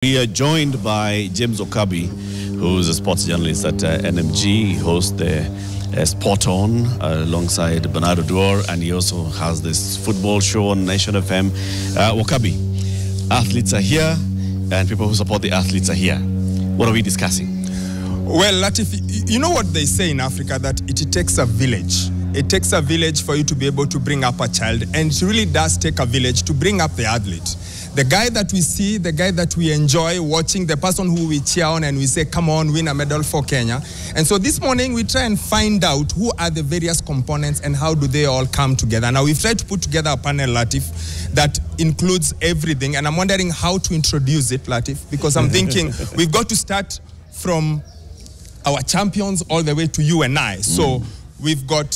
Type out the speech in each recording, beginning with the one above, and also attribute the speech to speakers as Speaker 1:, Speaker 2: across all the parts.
Speaker 1: We are joined by James Okabi, who's a sports journalist at NMG. He hosts the Sport On alongside Bernardo Duor, and he also has this football show on Nation FM. Okabi, athletes are here, and people who support the athletes are here. What are we discussing?
Speaker 2: Well, Latif, you know what they say in Africa, that it takes a village. It takes a village for you to be able to bring up a child, and it really does take a village to bring up the athlete. The guy that we see, the guy that we enjoy watching, the person who we cheer on and we say, come on, win a medal for Kenya. And so this morning we try and find out who are the various components and how do they all come together. Now we've tried to put together a panel, Latif, that includes everything. And I'm wondering how to introduce it, Latif, because I'm thinking we've got to start from our champions all the way to you and I. So we've got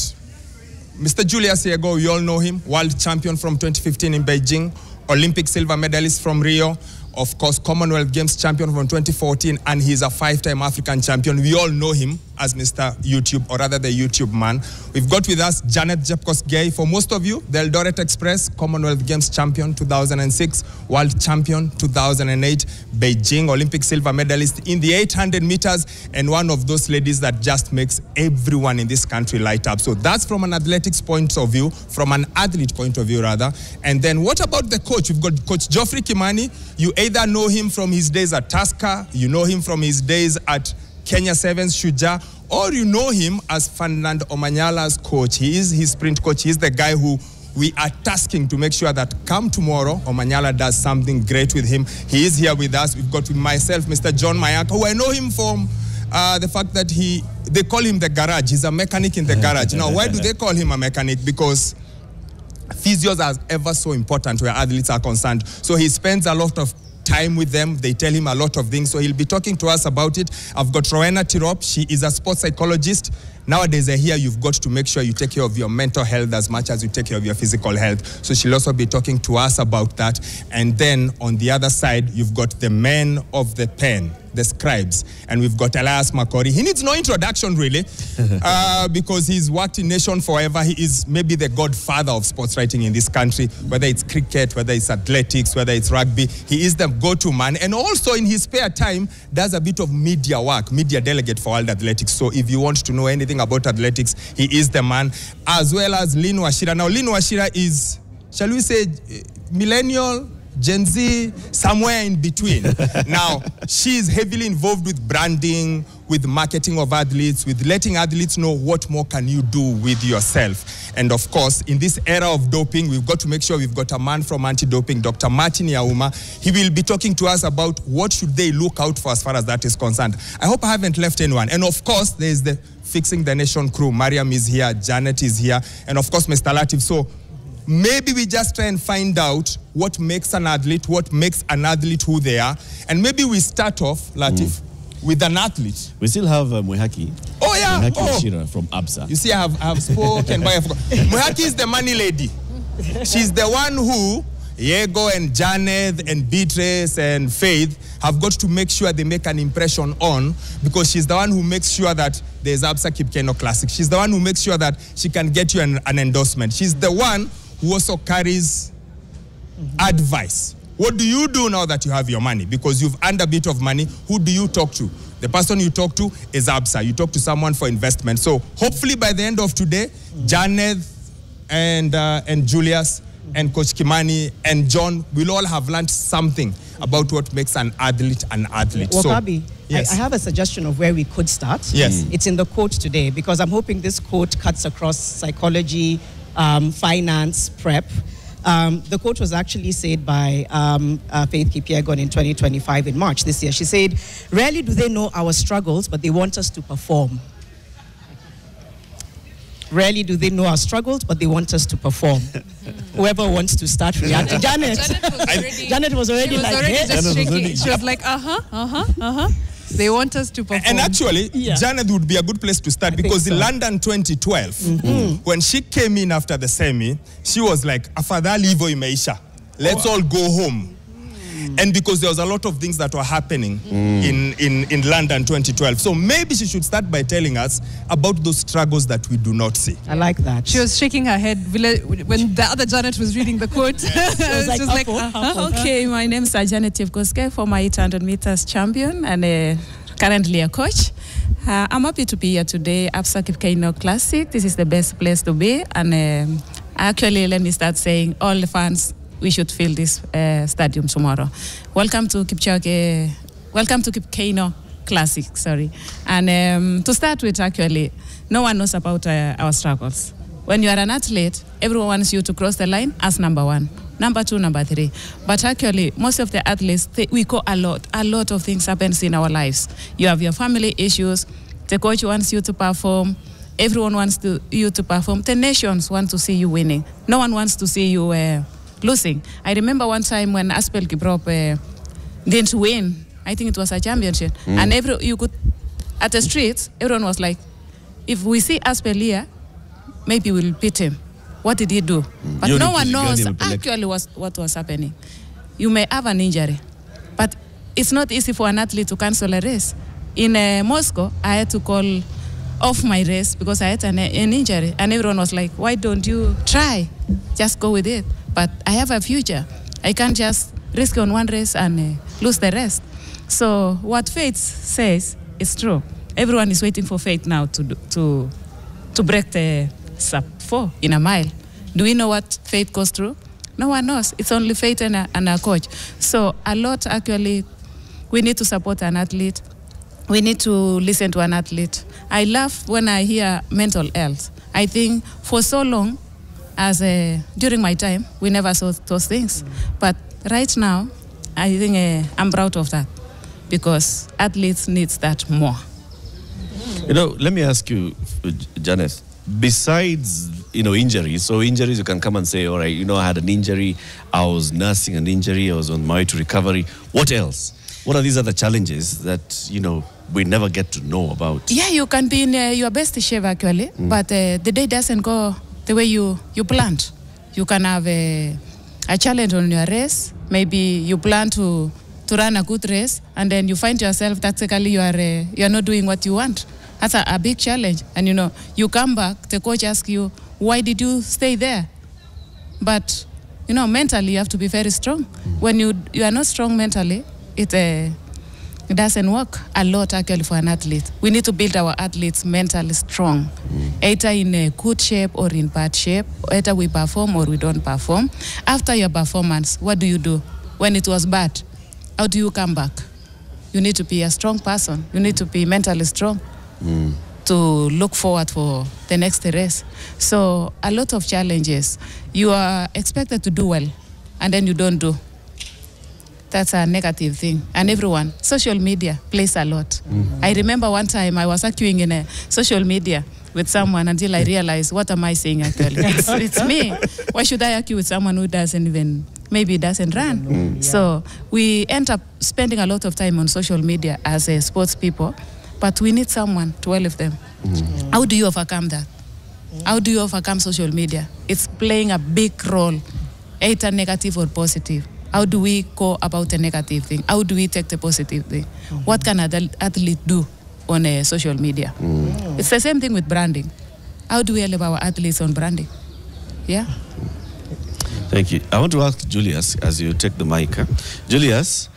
Speaker 2: Mr. Julius Yego, we all know him, world champion from 2015 in Beijing. Olympic silver medalist from Rio, of course, Commonwealth Games champion from 2014, and he's a five-time African champion. We all know him as Mr. YouTube, or rather the YouTube man. We've got with us Janeth Jepkosgei. For most of you, the Eldoret Express, Commonwealth Games champion 2006, world champion 2008, Beijing Olympic silver medalist in the 800 meters, and one of those ladies that just makes everyone in this country light up. So that's from an athletics point of view, from an athlete point of view rather. And then what about the coach? We've got Coach Geoffrey Kimani. You either know him from his days at Tusker, you know him from his days at Kenya Sevens Shujaa, or you know him as Fernand Omanyala's coach. He is his sprint coach. He's the guy who we are tasking to make sure that come tomorrow, Omanyala does something great with him. He is here with us. We've got with myself, Mr. John Mayaka, who I know him from the fact that they call him the garage. He's a mechanic in the garage. Now, why do they call him a mechanic? Because physios are ever so important where athletes are concerned. So he spends a lot of time with them. They tell him a lot of things. So he'll be talking to us about it. I've got Rowena Tirop. She is a sports psychologist. Nowadays, here you've got to make sure you take care of your mental health as much as you take care of your physical health. So she'll also be talking to us about that. And then on the other side, you've got the men of the pen, the scribes. And we've got Elias Makori. He needs no introduction, really, because he's worked in Nation forever. He is maybe the godfather of sports writing in this country, whether it's cricket, whether it's athletics, whether it's rugby. He is the go-to man. And also in his spare time, does a bit of media work, media delegate for World Athletics. So if you want to know anything about athletics, he is the man, as well as Lynn Wachira. Now, Lynn Wachira is, shall we say, millennial, Gen Z, somewhere in between. Now, she is heavily involved with branding, with marketing of athletes, with letting athletes know what more can you do with yourself. And of course, in this era of doping, we've got to make sure we've got a man from anti-doping, Dr. Martin Yauma. He will be talking to us about what should they look out for as far as that is concerned. I hope I haven't left anyone. And of course, there's the Fixing the Nation crew. Mariam is here, Janeth is here, and of course, Mr. Latif. So maybe we just try and find out what makes an athlete who they are. And maybe we start off, Latif, with an athlete.
Speaker 1: We still have Mwihaki.
Speaker 2: Oh, yeah.
Speaker 1: Wachira from ABSA.
Speaker 2: You see, I have spoken, but I forgot. Mwihaki is the money lady. She's the one who Yego and Janeth and Beatrice and Faith have got to make sure they make an impression on, because she's the one who makes sure that there's ABSA Keino Classic. She's the one who makes sure that she can get you an endorsement. She's the one who also carries advice. What do you do now that you have your money? Because you've earned a bit of money. Who do you talk to? The person you talk to is ABSA. You talk to someone for investment. So hopefully by the end of today, Janeth and Julius and Coach Kimani and John will all have learned something about what makes an athlete an athlete.
Speaker 3: Wakabi,
Speaker 2: so, yes.
Speaker 3: I have a suggestion of where we could start.
Speaker 2: Yes.
Speaker 3: It's in the quote today, because I'm hoping this quote cuts across psychology, finance, prep. The quote was actually said by Faith Kipyegon in 2025 in March this year. She said, "Rarely do they know our struggles, but they want us to perform." Rarely do they know our struggles, but they want us to perform. Whoever wants to start reacting. Janeth was already like,
Speaker 4: just shaking. She was like, They want us to perform. And
Speaker 2: actually, Janeth would be a good place to start, because in London 2012, when she came in after the semi, she was like, afadhali hivyo imeisha. Let's all go home. and because there was a lot of things that were happening in London 2012. So maybe she should start by telling us about those struggles that we do not see.
Speaker 3: I like that.
Speaker 4: She was shaking her head when the other Janeth was reading the quote. She was like,
Speaker 5: Okay, my name is Janeth Jepkosgei, former 800 meters champion and currently a coach. I'm happy to be here today at Keino Classic. This is the best place to be. And actually, let me start saying, all the fans, we should fill this stadium tomorrow. Welcome to Keino Classic, sorry. And to start with, actually, no one knows about our struggles. When you are an athlete, everyone wants you to cross the line as number 1, number 2, number 3. But actually, most of the athletes, we go a lot of things happens in our lives. You have your family issues, the coach wants you to perform, everyone wants you to perform, the nations want to see you winning. No one wants to see you losing. I remember one time when Aspel Kiprop didn't win, I think it was a championship, and you could, at the streets, everyone was like, if we see Aspel here, maybe we'll beat him. What did he do? But no one knows actually what was happening. You may have an injury, but it's not easy for an athlete to cancel a race. In Moscow, I had to call off my race because I had an injury, and everyone was like, why don't you try? Just go with it. But I have a future. I can't just risk on one race and lose the rest. So what Faith says is true. Everyone is waiting for Faith now to break the sub-4 in a mile. Do we know what Faith goes through? No one knows. It's only Faith and a coach. So a lot, actually, we need to support an athlete. We need to listen to an athlete. I love when I hear mental health. I think for so long, during my time, we never saw those things. But right now, I think I'm proud of that because athletes need that more.
Speaker 1: Let me ask you, Janeth, besides, injuries, so injuries, you can come and say, all right, I had an injury, I was nursing an injury, I was on my way to recovery. What else? What are these other challenges that, we never get to know about?
Speaker 5: Yeah, you can be in your best shape, actually, but the day doesn't go the way you planned. You can have a challenge on your race. Maybe you plan to run a good race, and then you find yourself tactically you are not doing what you want. That's a big challenge. And you come back, the coach asks you, why did you stay there? But mentally you have to be very strong. When you are not strong mentally, it doesn't work a lot actually for an athlete. We need to build our athletes mentally strong, either in a good shape or in bad shape, either we perform or we don't perform. After your performance, what do you do? When it was bad, how do you come back? You need to be a strong person. You need to be mentally strong to look forward for the next race. So a lot of challenges. You are expected to do well, and then you don't do. That's a negative thing. And everyone, social media plays a lot. I remember one time I was arguing in a social media with someone until I realized, what am I saying actually? It's me. Why should I argue with someone who maybe doesn't run? So we end up spending a lot of time on social media as sports people, but we need someone to help them. How do you overcome that? How do you overcome social media? It's playing a big role, either negative or positive. How do we go about the negative thing? How do we take the positive thing? What can an athlete do on social media? It's the same thing with branding. How do we help our athletes on branding? Yeah.
Speaker 1: Thank you. I want to ask Julius, as you take the mic. Julius,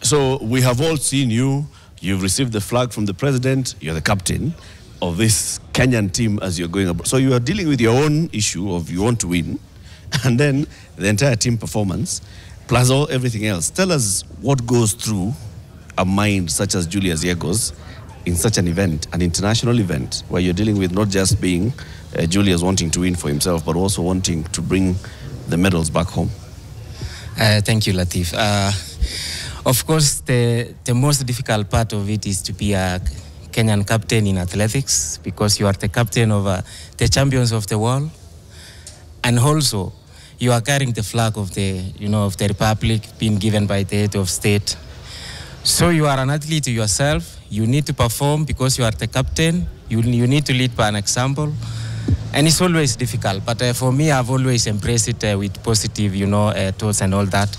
Speaker 1: so we have all seen you. You've received the flag from the president. You're the captain of this Kenyan team as you're going abroad. So you are dealing with your own issue of you want to win, and then the entire team performance, plus everything else. Tell us what goes through a mind such as Julius Yego's in such an event, an international event, where you're dealing with not just being Julius wanting to win for himself, but also wanting to bring the medals back home.
Speaker 6: Thank you, Latif. Of course, the most difficult part of it is to be a Kenyan captain in athletics, because you are the captain of the champions of the world, and also you are carrying the flag of the republic being given by the head of state. So you are an athlete yourself. You need to perform because you are the captain. You need to lead by an example, and it's always difficult. But for me, I've always embraced it with positive, thoughts and all that.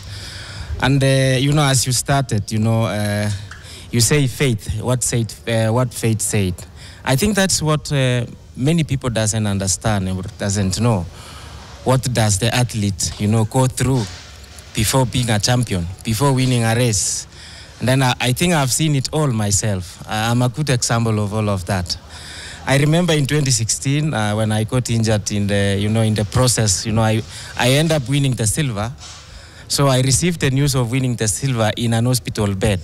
Speaker 6: And, as you started, you say faith, what faith said. I think that's what many people doesn't understand or doesn't know. What does the athlete, go through before being a champion, before winning a race? And then I think I've seen it all myself. I'm a good example of all of that. I remember in 2016 when I got injured in the process, I ended up winning the silver. So I received the news of winning the silver in an hospital bed.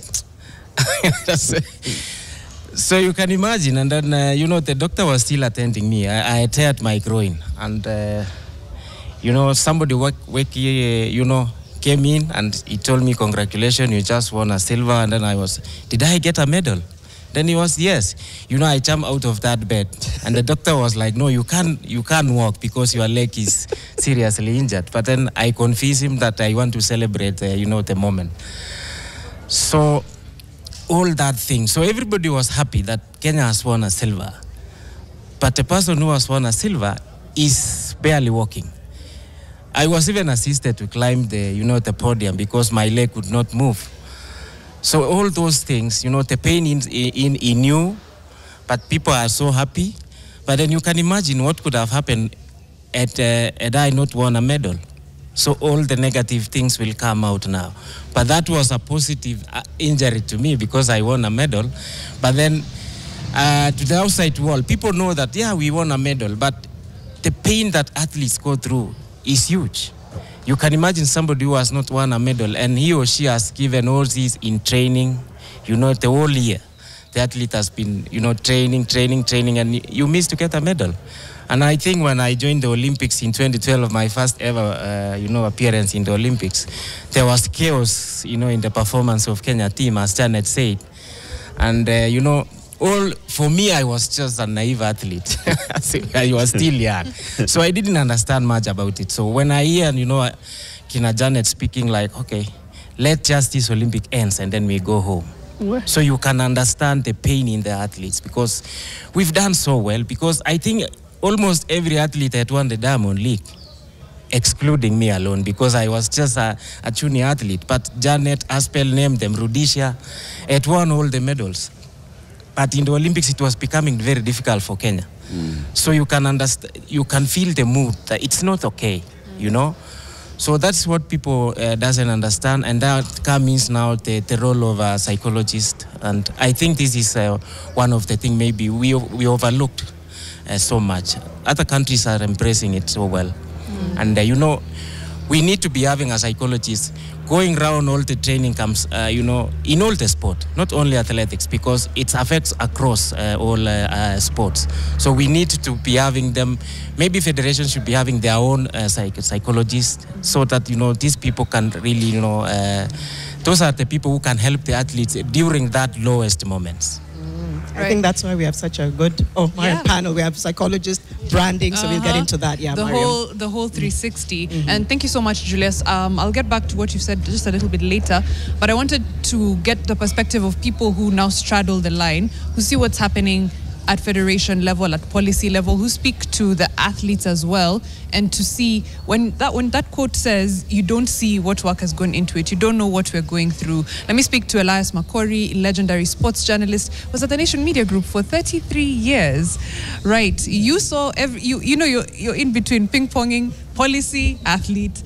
Speaker 6: So you can imagine, and then, the doctor was still attending me. I teared my groin, and, somebody came in and he told me, congratulations, you just won a silver. And then did I get a medal? Then he was, yes. I jumped out of that bed, and the doctor was like, no, you can't walk because your leg is seriously injured. But then I convinced him that I want to celebrate, the moment. So all that thing. So everybody was happy that Kenya has won a silver. But the person who has won a silver is barely walking. I was even assisted to climb the podium because my leg could not move. So all those things, the pain in you, but people are so happy. But then you can imagine what could have happened had I not won a medal. So all the negative things will come out now. But that was a positive injury to me because I won a medal. But then to the outside world, people know that, yeah, we won a medal. But the pain that athletes go through is huge. You can imagine somebody who has not won a medal and he or she has given all this in training, the whole year. The athlete has been, training, and you miss to get a medal. And I think when I joined the Olympics in 2012, my first ever, appearance in the Olympics, there was chaos, in the performance of Kenya team, as Janeth said. And, for me, I was just a naive athlete. I was still young. So I didn't understand much about it. So when I hear, Kina Janeth speaking like, okay, let just this Olympic ends and then we go home. What? So you can understand the pain in the athletes because we've done so well. Because I think almost every athlete had won the Diamond League, excluding me alone because I was just a junior athlete. But Janeth, Aspel named them, Rudisha, had won all the medals. But in the Olympics, it was becoming very difficult for Kenya. So you can understand, you can feel the mood that it's not okay, So that's what people doesn't understand, and that comes now the role of a psychologist. And I think this is one of the things maybe we overlooked so much. Other countries are embracing it so well. And, we need to be having a psychologist going around all the training camps, in all the sport, not only athletics, because it affects across all sports. So we need to be having them. Maybe federations should be having their own psychologists so that, these people can really, those are the people who can help the athletes during that lowest moments.
Speaker 3: I think that's why we have such a good panel. We have psychologists, branding, so we'll get into that. Yeah,
Speaker 4: the whole 360. And thank you so much, Julius. I'll get back to what you said just a little bit later, but I wanted to get the perspective of people who now straddle the line, who see what's happening at federation level, at policy level, who speak to the athletes as well, and to see when that quote says you don't see what work has gone into it, you don't know what we're going through. Let me speak to Elias Makori, legendary sports journalist, was at the Nation Media Group for 33 years. Right, you saw you're in between ping-ponging, policy, athlete,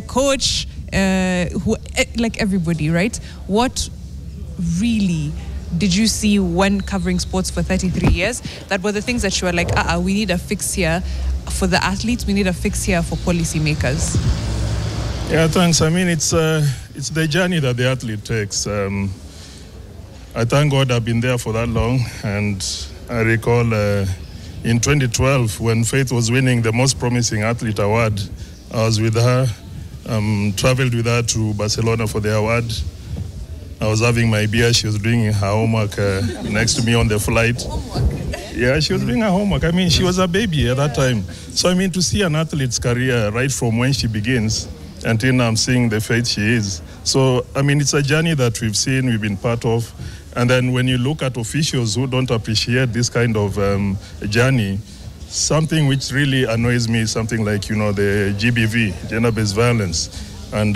Speaker 4: coach, like everybody, right? What really did you see when covering sports for 33 years that were the things that you were like, we need a fix here for the athletes, we need a fix here for policymakers?
Speaker 7: Yeah, thanks. I mean, it's the journey that the athlete takes. I thank God I've been there for that long. And I recall in 2012, when Faith was winning the Most Promising Athlete Award, I was with her, traveled with her to Barcelona for the award. I was having my beer. She was doing her homework next to me on the flight. Yeah, she was doing her homework. I mean, she was a baby at that time. So, I mean, to see an athlete's career right from when she begins until now I'm seeing the Faith she is. So, I mean, it's a journey that we've seen, we've been part of. And then when you look at officials who don't appreciate this kind of journey, something which really annoys me is something like, the GBV, gender-based violence. and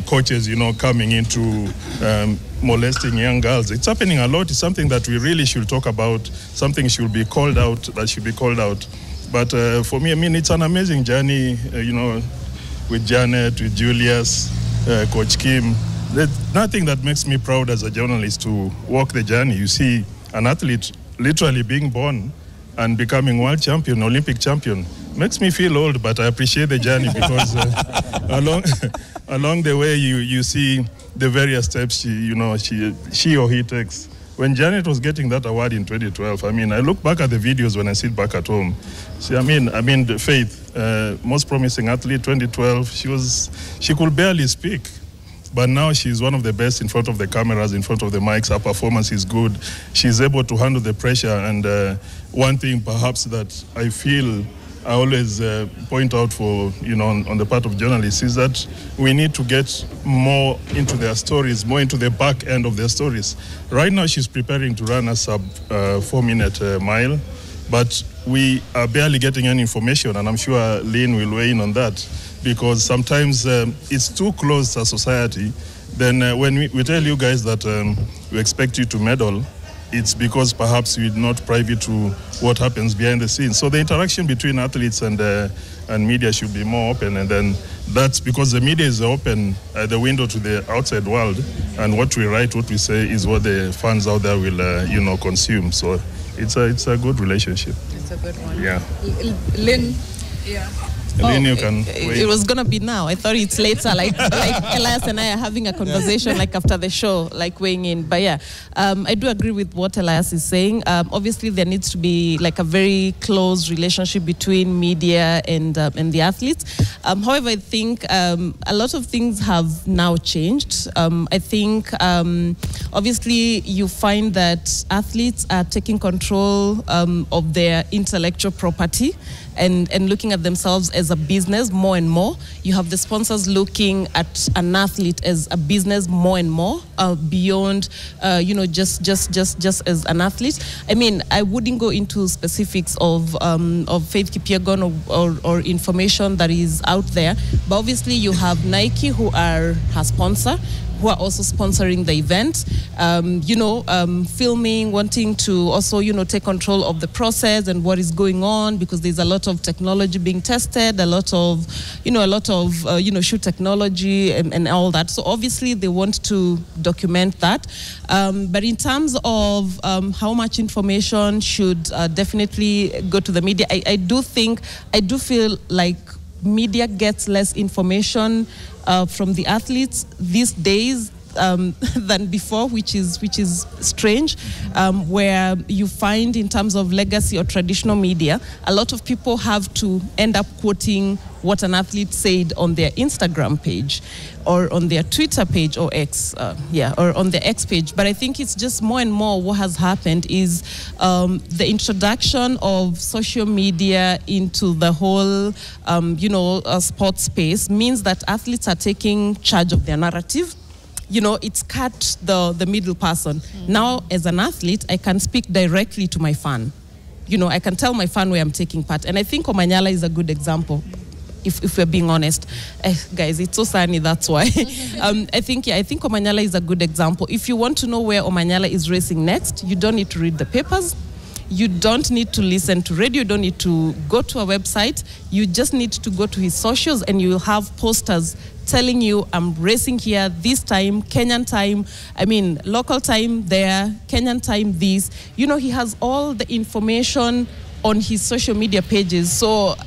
Speaker 7: coaches, coming into molesting young girls. It's happening a lot. It's something that we really should talk about, something should be called out, that should be called out. But for me, it's an amazing journey, with Janeth, with Julius, Coach Kim. There's nothing that makes me proud as a journalist to walk the journey. You see an athlete literally being born and becoming world champion, Olympic champion. Makes me feel old, but I appreciate the journey because along the way you see the various steps she or he takes. When Janeth was getting that award in 2012, I look back at the videos when I sit back at home. The Faith, most promising athlete, 2012, she could barely speak. But now she's one of the best in front of the cameras, in front of the mics. Her performance is good. She's able to handle the pressure. And one thing perhaps that I feel I always point out for, on the part of journalists is that we need to get more into their stories, more into the back end of their stories. Right now she's preparing to run a sub 4-minute mile, but we are barely getting any information, and I'm sure Lynn will weigh in on that, because sometimes it's too close to society. Then when we tell you guys that we expect you to medal, it's because perhaps we're not privy to what happens behind the scenes. So the interaction between athletes and media should be more open, and then that's because the media is open the window to the outside world, and what we write, what we say is what the fans out there will consume. So it's a good relationship.
Speaker 4: It's a good one.
Speaker 7: Yeah.
Speaker 4: Lynn. Yeah.
Speaker 7: Lynn, you can wait.
Speaker 8: It was gonna be now. I thought it's later, like Elias and I are having a conversation like after the show, like weighing in. But yeah, I do agree with what Elias is saying. Obviously, there needs to be like a very close relationship between media and the athletes. However, I think a lot of things have now changed. I think obviously you find that athletes are taking control of their intellectual property and looking at themselves as a business more and more. You have the sponsors looking at an athlete as a business more and more, beyond, just as an athlete. I wouldn't go into specifics of Faith Kipyegon or information that is out there, but obviously you have Nike, who are her sponsor, who are also sponsoring the event, filming, wanting to also, take control of the process and what is going on, because there's a lot of technology being tested, a lot of shoot technology and all that. So obviously they want to document that. But in terms of how much information should definitely go to the media, I do feel like media gets less information from the athletes these days than before, which is strange, where you find in terms of legacy or traditional media, a lot of people have to end up quoting what an athlete said on their Instagram page or on their Twitter page or X, or on the X page. But I think it's just more and more what has happened is the introduction of social media into the whole, sports space means that athletes are taking charge of their narrative. It's cut the middle person. Now, as an athlete, I can speak directly to my fan. I can tell my fan where I'm taking part. And I think Omanyala is a good example, if we're being honest. Guys, it's so sunny, that's why. I think Omanyala is a good example. If you want to know where Omanyala is racing next, you don't need to read the papers. You don't need to listen to radio. You don't need to go to a website. You just need to go to his socials, and you will have posters telling you, I'm racing here this time, Kenyan time, local time there, Kenyan time this. He has all the information on his social media pages. So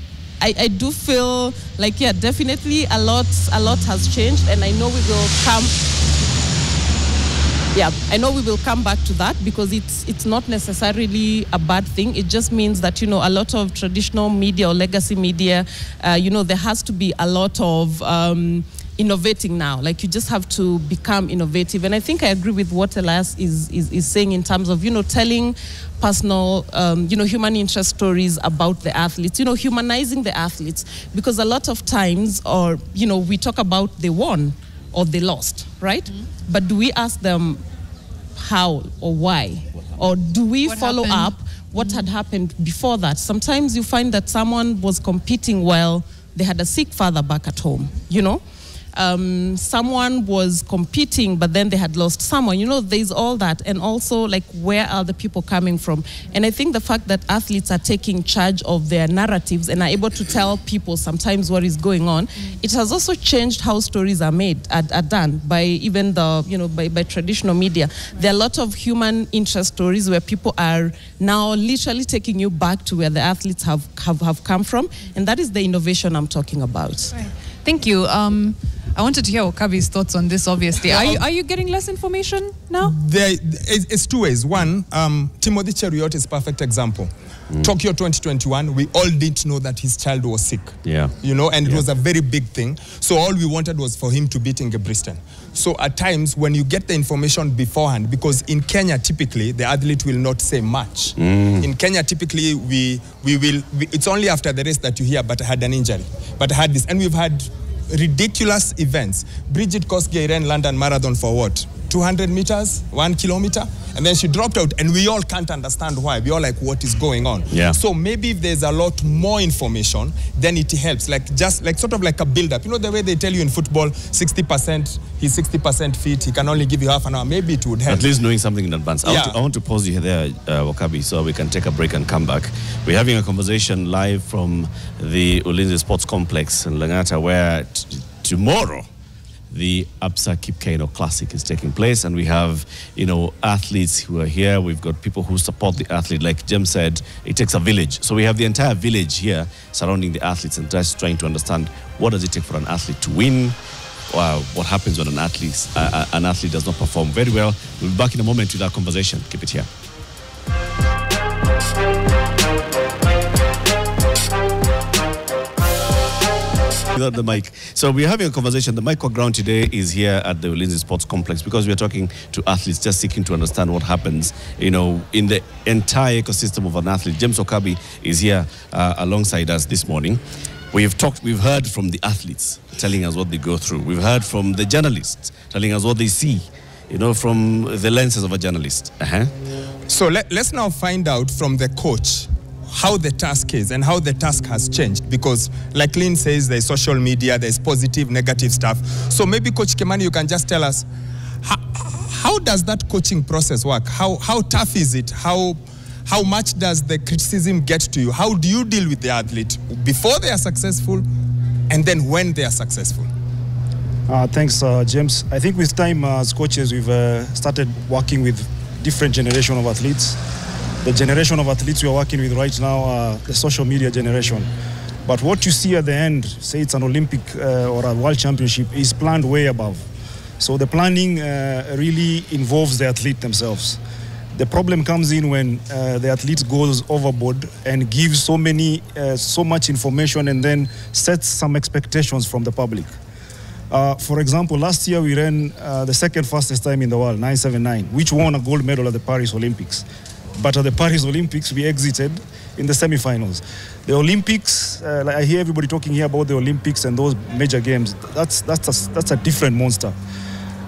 Speaker 8: I do feel like, definitely a lot has changed, and I know we will come. Yeah, I know we will come back to that, because it's not necessarily a bad thing. It just means that, a lot of traditional media or legacy media, there has to be a lot of innovating now. Like, you just have to become innovative. And I think I agree with what Elias is saying in terms of, telling personal, human interest stories about the athletes, humanizing the athletes. Because a lot of times, we talk about they won or they lost, right? Mm-hmm. But do we ask them how or why? Or do we follow up what had happened before that? Sometimes you find that someone was competing while they had a sick father back at home, someone was competing, but then they had lost someone. You know, there's all that. And also, like, where are the people coming from? And I think the fact that athletes are taking charge of their narratives and are able to tell people sometimes what is going on, it has also changed how stories are made, are done by even the, you know, by traditional media. There are a lot of human interest stories where people are now literally taking you back to where the athletes have come from. And that is the innovation I'm talking about.
Speaker 4: Right. Thank you. I wanted to hear Okabi's thoughts on this, obviously. Are you getting less information now?
Speaker 2: It's two ways. One, Timothy Cheruiyot is a perfect example. Tokyo 2021, we all didn't know that his child was sick.
Speaker 1: Yeah.
Speaker 2: You know, and it was a very big thing. So all we wanted was for him to beat Ingebrigtsen. So at times, when you get the information beforehand, because in Kenya, typically, the athlete will not say much. In Kenya, typically, it's only after the race that you hear, but I had an injury, but I had this. And we've had ridiculous events. Jepkosgei ran London Marathon for what? 200 meters, 1 kilometer, and then she dropped out, and we all can't understand why. We all like, what is going on?
Speaker 1: Yeah.
Speaker 2: So maybe if there's a lot more information, then it helps. Like just like sort of like a build-up. You know the way they tell you in football, 60%, he's 60% fit, he can only give you half an hour. Maybe it would help.
Speaker 1: At least knowing something in advance. I want to pause you there, Wakabi, so we can take a break and come back. We're having a conversation live from the Ulinzi Sports Complex in Langata, where tomorrow the ABSA Keino Classic is taking place, and we have, you know, athletes who are here. We've got people who support the athlete. Like Jem said, it takes a village. So we have the entire village here surrounding the athletes and just trying to understand what does it take for an athlete to win. What happens when an athlete does not perform very well. We'll be back in a moment with our conversation. Keep it here. Without the mic. So we're having a conversation. The mic ground today is here at the Ulinzi Sports Complex because we're talking to athletes, just seeking to understand what happens, you know, in the entire ecosystem of an athlete. James Okabi is here alongside us this morning. We've heard from the athletes telling us what they go through. We've heard from the journalists telling us what they see, you know, from the lenses of a journalist.
Speaker 2: So let's now find out from the coach how the task is and how the task has changed, because like Lynn says, there's social media, there's positive, negative stuff. So maybe Coach Kimani, you can just tell us, how does that coaching process work? How tough is it? How much does the criticism get to you? How do you deal with the athlete before they are successful and then when they are successful?
Speaker 9: Thanks, James. I think with time as coaches, we've started working with different generation of athletes. The generation of athletes we are working with right now are the social media generation. But what you see at the end, say it's an Olympic or a world championship, is planned way above. So the planning really involves the athlete themselves. The problem comes in when the athlete goes overboard and gives so much information and then sets some expectations from the public. For example, last year we ran the second fastest time in the world, 9:79, which won a gold medal at the Paris Olympics. But at the Paris Olympics, we exited in the semifinals. The Olympics, I hear everybody talking here about the Olympics and those major games. That's a different monster.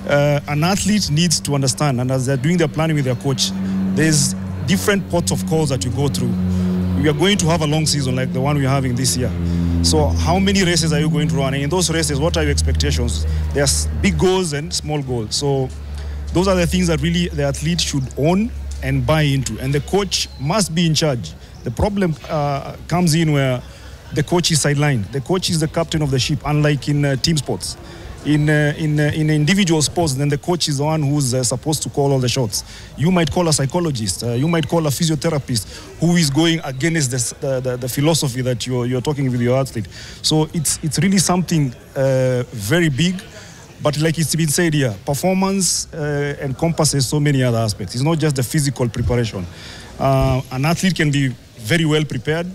Speaker 9: An athlete needs to understand, and as they're doing their planning with their coach, there's different pots of calls that you go through. We are going to have a long season like the one we're having this year. So how many races are you going to run? And in those races, what are your expectations? There's big goals and small goals. So those are the things that really the athlete should own and buy into, and the coach must be in charge. The problem comes in where the coach is sidelined. The coach is the captain of the ship, unlike in team sports. In individual sports, then the coach is the one who's supposed to call all the shots. You might call a psychologist, you might call a physiotherapist who is going against the philosophy that you're talking with your athlete. So it's really something very big. But like it's been said here, performance encompasses so many other aspects. It's not just the physical preparation. An athlete can be very well prepared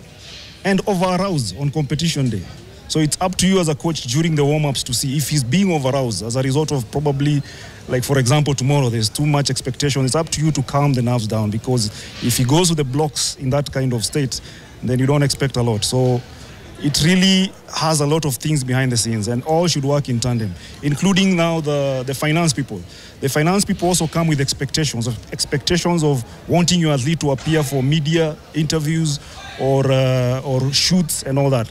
Speaker 9: and over-aroused on competition day. So it's up to you as a coach during the warm-ups to see if he's being over-aroused as a result of probably, like for example, tomorrow there's too much expectation. It's up to you to calm the nerves down, because if he goes to the blocks in that kind of state, then you don't expect a lot. So it really has a lot of things behind the scenes, and all should work in tandem, including now the finance people. The finance people also come with expectations of wanting your athlete to appear for media interviews or shoots and all that.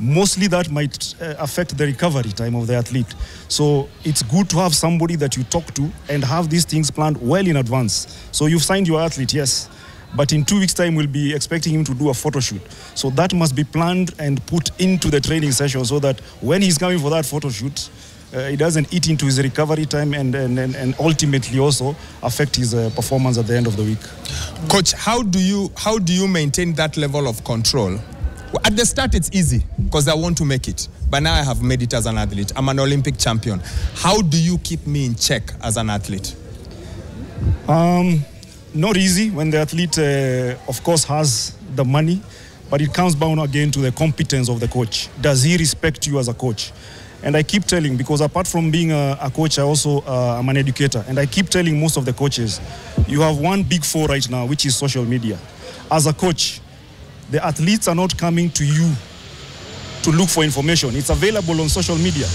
Speaker 9: mostly that might affect the recovery time of the athlete. So it's good to have somebody that you talk to and have these things planned well in advance. So you've signed your athlete, yes, but in 2 weeks' time, we'll be expecting him to do a photo shoot. So that must be planned and put into the training session so that when he's coming for that photo shoot, it doesn't eat into his recovery time and ultimately also affect his performance at the end of the week.
Speaker 2: Coach, how do you maintain that level of control? At the start, it's easy because I want to make it. But now I have made it as an athlete. I'm an Olympic champion. How do you keep me in check as an athlete?
Speaker 9: Not easy when the athlete, of course, has the money, but it comes down again to the competence of the coach. Does he respect you as a coach? And I keep telling, because apart from being a coach, I also am an educator. And I keep telling most of the coaches, you have one big four right now, which is social media. As a coach, the athletes are not coming to you to look for information. It's available on social media.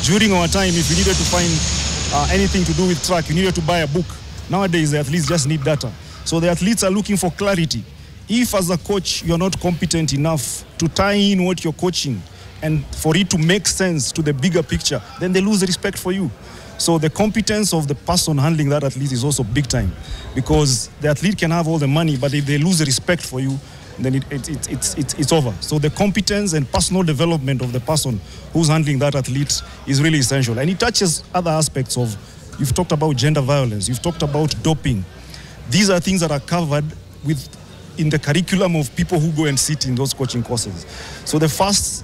Speaker 9: During our time, if you needed to find anything to do with track, you needed to buy a book. Nowadays, the athletes just need data. So the athletes are looking for clarity. If as a coach, you're not competent enough to tie in what you're coaching and for it to make sense to the bigger picture, then they lose respect for you. So the competence of the person handling that athlete is also big time, because the athlete can have all the money, but if they lose the respect for you, then it's over. So the competence and personal development of the person who's handling that athlete is really essential. And it touches other aspects of, you've talked about gender violence, you've talked about doping. These are things that are covered in the curriculum of people who go and sit in those coaching courses. So the first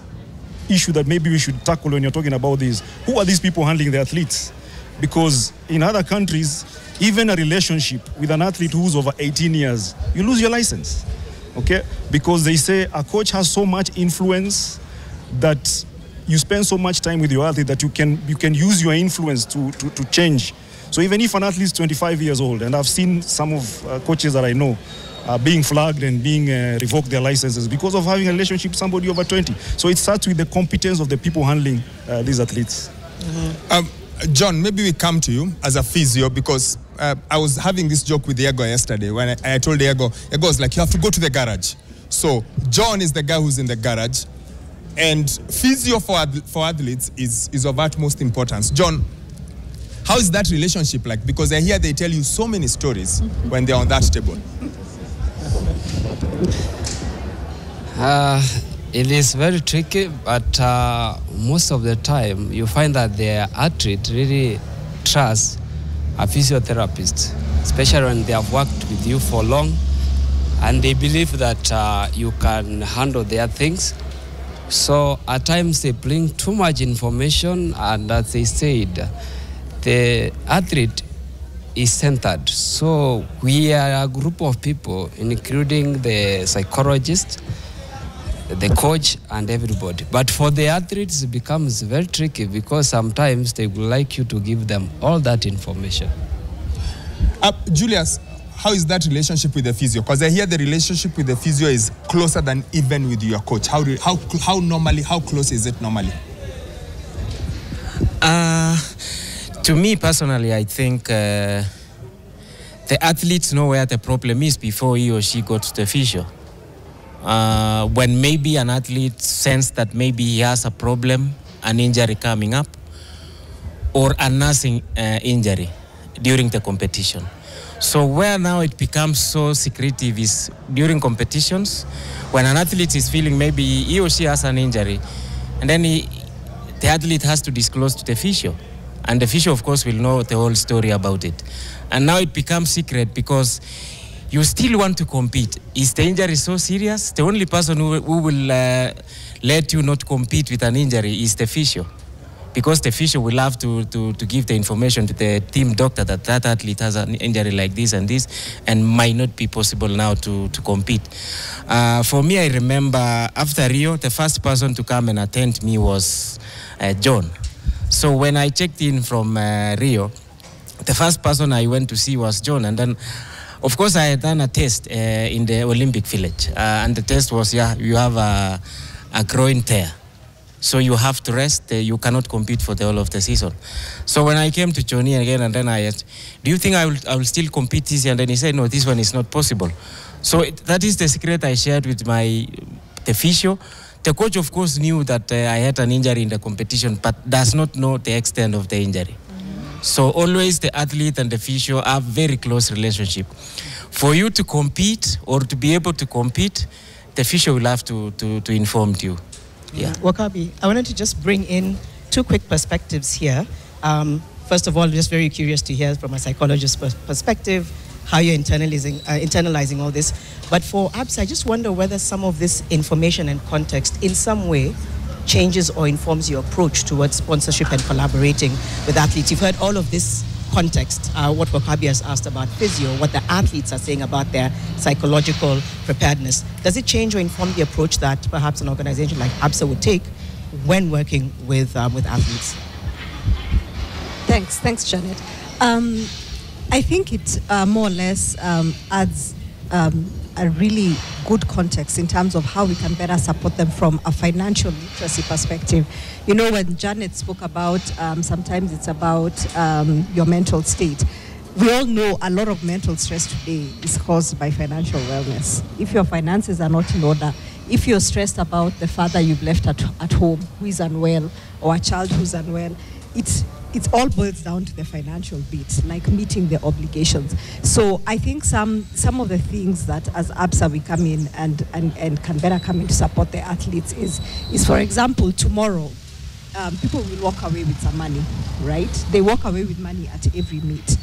Speaker 9: issue that maybe we should tackle when you're talking about this, who are these people handling the athletes? Because in other countries, even a relationship with an athlete who's over 18 years, you lose your license. Okay, because they say a coach has so much influence that you spend so much time with your athlete that you can use your influence to change. So even if an athlete is 25 years old, and I've seen some of coaches that I know being flagged and being revoked their licenses because of having a relationship with somebody over 20. So it starts with the competence of the people handling these athletes.
Speaker 2: Mm-hmm. John, maybe we come to you as a physio, because I was having this joke with Yego yesterday when I told Yego was like, you have to go to the garage. So John is the guy who's in the garage, and physio for athletes is of utmost importance. John, how is that relationship like? Because I hear they tell you so many stories when they're on that table.
Speaker 10: It is very tricky, but most of the time you find that the athlete really trusts a physiotherapist, especially when they have worked with you for long and they believe that you can handle their things. So at times they bring too much information, and as they said, the athlete is centered. So we are a group of people, including the psychologist, the coach, and everybody. But for the athletes, it becomes very tricky because sometimes they would like you to give them all that information.
Speaker 2: Julius, how is that relationship with the physio? Because I hear the relationship with the physio is closer than even with your coach. How close is it normally?
Speaker 6: To me personally, I think the athletes know where the problem is before he or she goes to the physio. When maybe an athlete senses that maybe he has a problem, an injury coming up, or a nursing injury during the competition. So where now it becomes so secretive is during competitions, when an athlete is feeling maybe he or she has an injury, and then the athlete has to disclose to the physio. And the physio, of course, will know the whole story about it. And now it becomes secret because you still want to compete. Is the injury so serious? The only person who will let you not compete with an injury is the physio. Because the physio will have to give the information to the team doctor that that athlete has an injury like this and this, and might not be possible now to compete. For me, I remember after Rio, the first person to come and attend me was John. So when I checked in from Rio, the first person I went to see was John. And then, of course, I had done a test in the Olympic village. And the test was, you have a groin tear. So you have to rest. You cannot compete for the whole of the season. So when I came to Johnny again, and then I asked, do you think I will still compete this year? And then he said, no, this one is not possible. So that is the secret I shared with the physio, The coach, of course, knew that I had an injury in the competition, but does not know the extent of the injury. So always the athlete and the physio have very close relationship. For you to compete or to be able to compete, the physio will have to inform you. Yeah.
Speaker 3: Wakabi, I wanted to just bring in two quick perspectives here. First of all, just very curious to hear from a psychologist's perspective how you're internalizing all this. But for ABSA, I just wonder whether some of this information and context in some way changes or informs your approach towards sponsorship and collaborating with athletes. You've heard all of this context, what Wakabi has asked about physio, what the athletes are saying about their psychological preparedness. Does it change or inform the approach that perhaps an organization like ABSA would take when working with athletes?
Speaker 11: Thanks, Janeth. I think it more or less adds a really good context in terms of how we can better support them from a financial literacy perspective. You know, when Janeth spoke about sometimes it's about your mental state. We all know a lot of mental stress today is caused by financial wellness. If your finances are not in order, if you're stressed about the father you've left at home who is unwell, or a child who's unwell, it all boils down to the financial bit, like meeting the obligations. So I think some of the things that as ABSA we come in and can better come in to support the athletes is for example, tomorrow, people will walk away with some money, right? They walk away with money at every meet.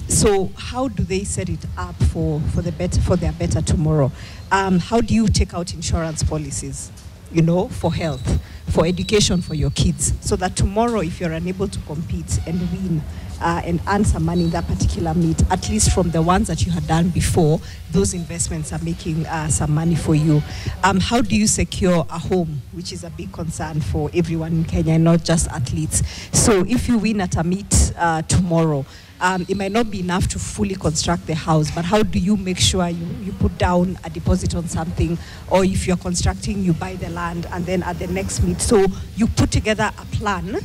Speaker 11: So how do they set it up for their better tomorrow? How do you take out insurance policies, you know, for health, for education for your kids, so that tomorrow if you're unable to compete and win and earn some money in that particular meet, at least from the ones that you had done before, those investments are making some money for you. How do you secure a home, which is a big concern for everyone in Kenya, not just athletes? So if you win at a meet tomorrow, it might not be enough to fully construct the house, but how do you make sure you put down a deposit on something, or if you're constructing, you buy the land, and then at the next meet, so you put together a plan,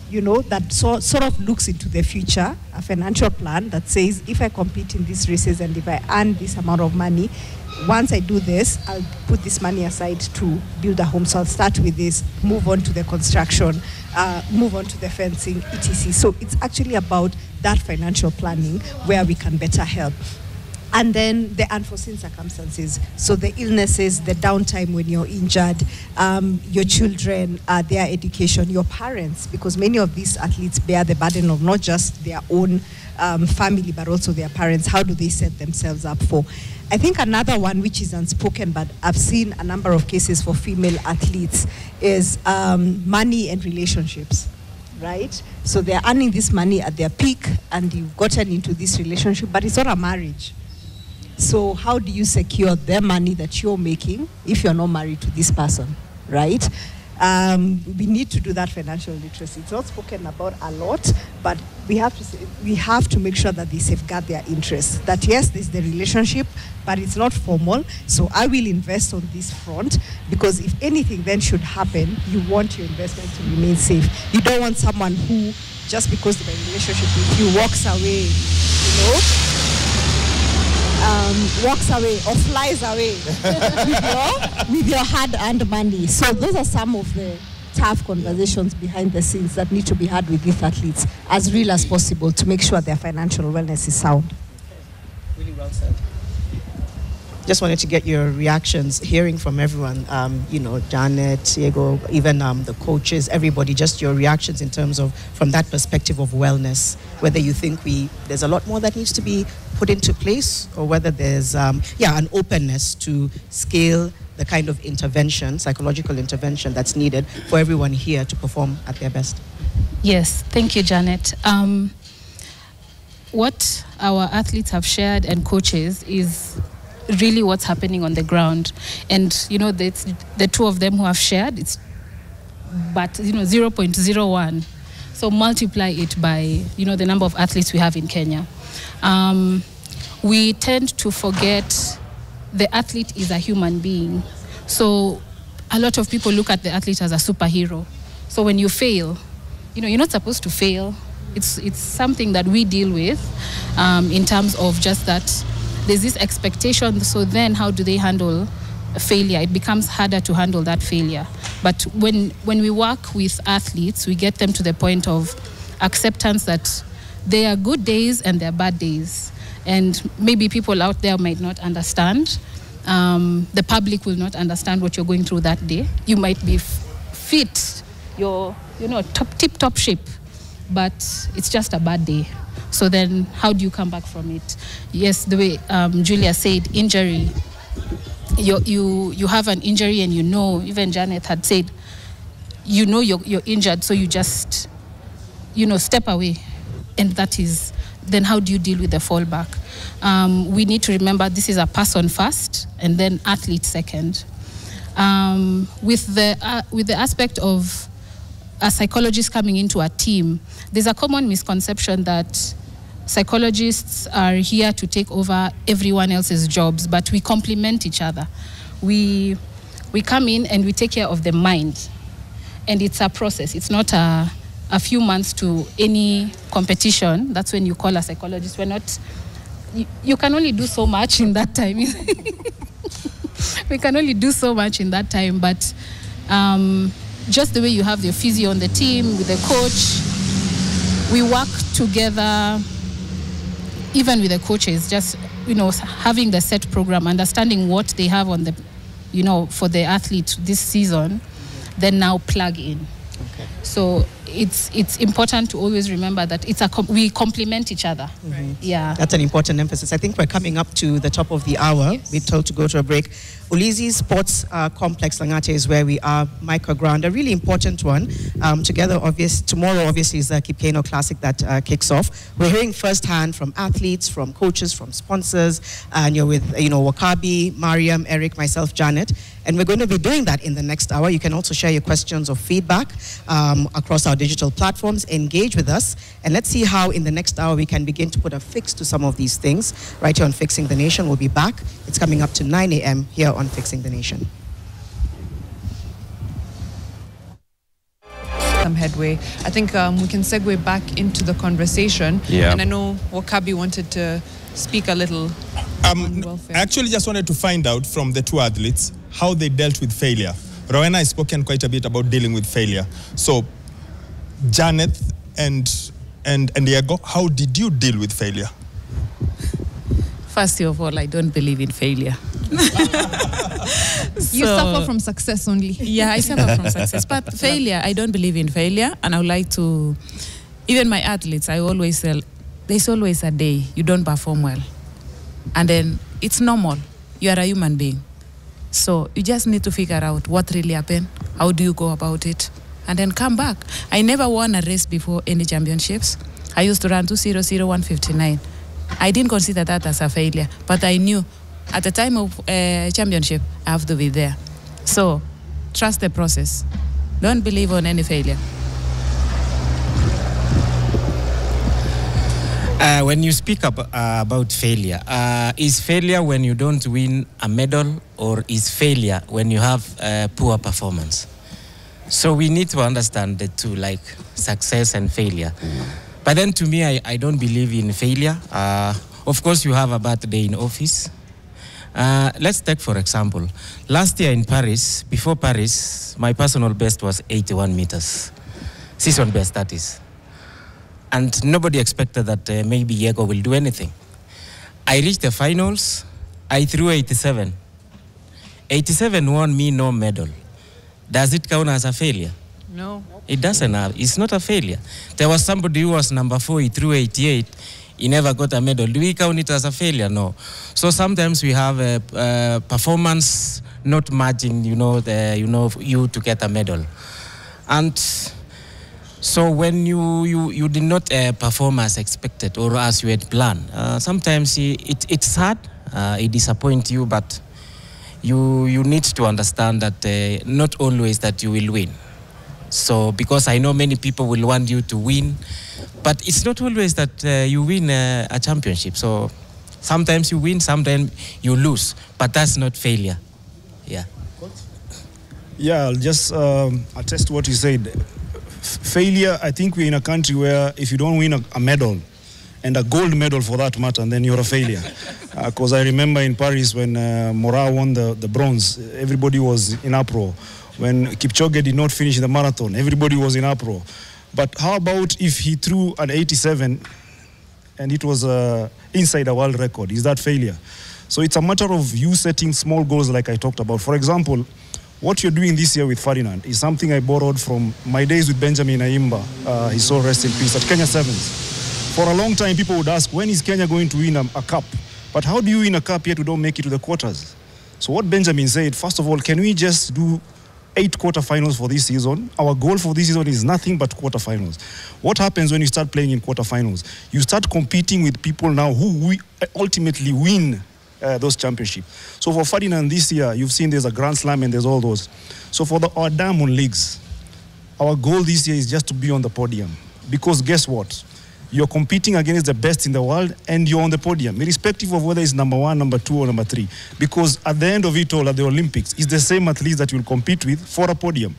Speaker 11: you know, that sort of looks into the future, a financial plan that says, if I compete in these races and if I earn this amount of money, once I do this, I'll put this money aside to build a home. So I'll start with this, move on to the construction, move on to the fencing, etc. So it's actually about that financial planning where we can better help. And then the unforeseen circumstances. So the illnesses, the downtime when you're injured, your children, their education, your parents, because many of these athletes bear the burden of not just their own family, but also their parents. How do they set themselves up for? I think another one which is unspoken, but I've seen a number of cases for female athletes, is money and relationships, right? So they're earning this money at their peak and you've gotten into this relationship, but it's not a marriage. So how do you secure the money that you're making if you're not married to this person, right? We need to do that financial literacy. It's not spoken about a lot, but we have to make sure that they safeguard their interests. That yes, there's the relationship, but it's not formal. So I will invest on this front, because if anything then should happen, you want your investment to remain safe. You don't want someone who, just because of the relationship with you, walks away, you know, walks away or flies away with your hard-earned money. So those are some of the tough conversations behind the scenes that need to be had with these athletes as real as possible to make sure their financial wellness is sound.
Speaker 3: Really well said. Just wanted to get your reactions, hearing from everyone, you know, Janeth, Yego, even the coaches, everybody, just your reactions in terms of, from that perspective of wellness, whether you think there's a lot more that needs to be put into place, or whether there's, an openness to scale the kind of intervention, psychological intervention that's needed for everyone here to perform at their best.
Speaker 5: Yes, thank you, Janeth. What our athletes have shared and coaches is really what's happening on the ground. And, you know, the two of them who have shared, but, you know, 0.01. So multiply it by, you know, the number of athletes we have in Kenya. We tend to forget the athlete is a human being. So a lot of people look at the athlete as a superhero. So when you fail, you know, you're not supposed to fail. It's something that we deal with in terms of just that there's this expectation. So then how do they handle failure, it becomes harder to handle that failure. But when we work with athletes, we get them to the point of acceptance that there are good days and there are bad days. And maybe people out there might not understand. The public will not understand what you're going through that day. You might be fit, you're tip-top shape, but it's just a bad day. So then how do you come back from it? Yes, the way Julius said, injury. You have an injury and even Janeth had said, you're injured, so you just, step away. And that is, then how do you deal with the fallback? We need to remember this is a person first and then athlete second. With the aspect of a psychologist coming into a team, there's a common misconception that psychologists are here to take over everyone else's jobs, but we complement each other. We come in and we take care of the mind, and it's a process. It's not a few months to any competition. That's when you call a psychologist. We're not. You can only do so much in that time. We can only do so much in that time, but just the way you have your physio on the team with the coach, we work together. Even with the coaches, just having the set program, understanding what they have on the, for the athlete this season, then now plug in. Okay. So it's important to always remember that we complement each other.
Speaker 3: Right.
Speaker 5: Yeah.
Speaker 3: That's an important emphasis. I think we're coming up to the top of the hour. Yes. We're told to go to a break. Ulinzi Sports Complex Langate is where we are, microground, a really important one. Tomorrow, obviously, is the Keino Classic that kicks off. We're hearing firsthand from athletes, from coaches, from sponsors, and you're with, Wakabi, Mariam, Eric, myself, Janeth, and we're going to be doing that in the next hour. You can also share your questions or feedback across our digital platforms. Engage with us, and let's see how in the next hour we can begin to put a fix to some of these things. Right here on Fixing the Nation, we'll be back. It's coming up to 9 a.m. here on Fixing the Nation.
Speaker 4: Some headway. I think we can segue back into the conversation.
Speaker 1: Yeah.
Speaker 4: And I know Wakabi wanted to speak a little on welfare.
Speaker 2: I actually just wanted to find out from the two athletes how they dealt with failure. Rowena has spoken quite a bit about dealing with failure. So, Janeth and Yego, how did you deal with failure?
Speaker 5: First of all, I don't believe in failure.
Speaker 4: You suffer from success only.
Speaker 5: Yeah, I suffer from success. But failure, I don't believe in failure. And I would like to, even my athletes, I always tell, there's always a day you don't perform well. And then it's normal. You are a human being. So you just need to figure out what really happened. How do you go about it? And then come back. I never won a race before any championships. I used to run 2:00, 1:59. I didn't consider that as a failure, but I knew at the time of championship, I have to be there. So trust the process. Don't believe on any failure.
Speaker 6: When you speak about failure, is failure when you don't win a medal, or is failure when you have poor performance? So we need to understand the two, like success and failure. But then to me, I don't believe in failure. Of course, you have a bad day in office. Let's take, for example, last year in Paris, before Paris, my personal best was 81 meters. Season best, that is. And nobody expected that maybe Yego will do anything. I reached the finals, I threw 87. 87 won me no medal. Does it count as a failure?
Speaker 4: No.
Speaker 6: It doesn't have. It's not a failure. There was somebody who was number 4, he threw 88. He never got a medal. Do we count it as a failure? No. So sometimes we have a performance not matching, you to get a medal. And so when you did not perform as expected or as you had planned, sometimes it's hard, it disappoints you, but you need to understand that not always that you will win. So because I know many people will want you to win, but it's not always that you win a championship. So sometimes you win, sometimes you lose, but that's not failure. Yeah.
Speaker 9: Yeah, I'll just attest to what you said. Failure, I think we're in a country where if you don't win a medal, and a gold medal for that matter, and then you're a failure. Because I remember in Paris when Morat won the bronze, everybody was in uproar. When Kipchoge did not finish the marathon, everybody was in uproar. But how about if he threw an 87 and it was inside a world record? Is that failure? So it's a matter of you setting small goals like I talked about. For example, what you're doing this year with Ferdinand is something I borrowed from my days with Benjamin Aimba, his soul rest in peace, at Kenya Sevens. For a long time, people would ask, when is Kenya going to win a cup? But how do you win a cup yet you don't make it to the quarters? So what Benjamin said, first of all, can we just do 8 quarterfinals for this season? Our goal for this season is nothing but quarterfinals. What happens when you start playing in quarterfinals? You start competing with people now who ultimately win those championships. So for Ferdinand this year, you've seen there's a Grand Slam and there's all those. So for our diamond leagues, our goal this year is just to be on the podium. Because guess what? You're competing against the best in the world and you're on the podium, irrespective of whether it's number 1, number 2, or number 3. Because at the end of it all, at the Olympics, it's the same athletes that you'll compete with for a podium.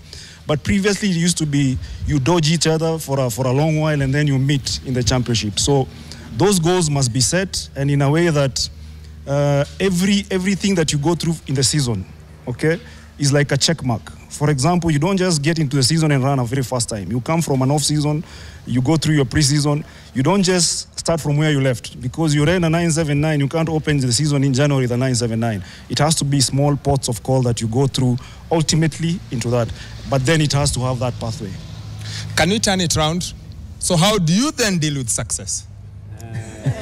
Speaker 9: But previously, it used to be you dodge each other for a long while and then you meet in the championship. So those goals must be set, and in a way that everything that you go through in the season, okay, is like a check mark. For example, you don't just get into the season and run a very fast time. You come from an off-season, you go through your pre-season. You don't just start from where you left. Because you ran a 979, you can't open the season in January with a 979. It has to be small pots of call that you go through ultimately into that. But then it has to have that pathway.
Speaker 2: Can we turn it around? So how do you then deal with success?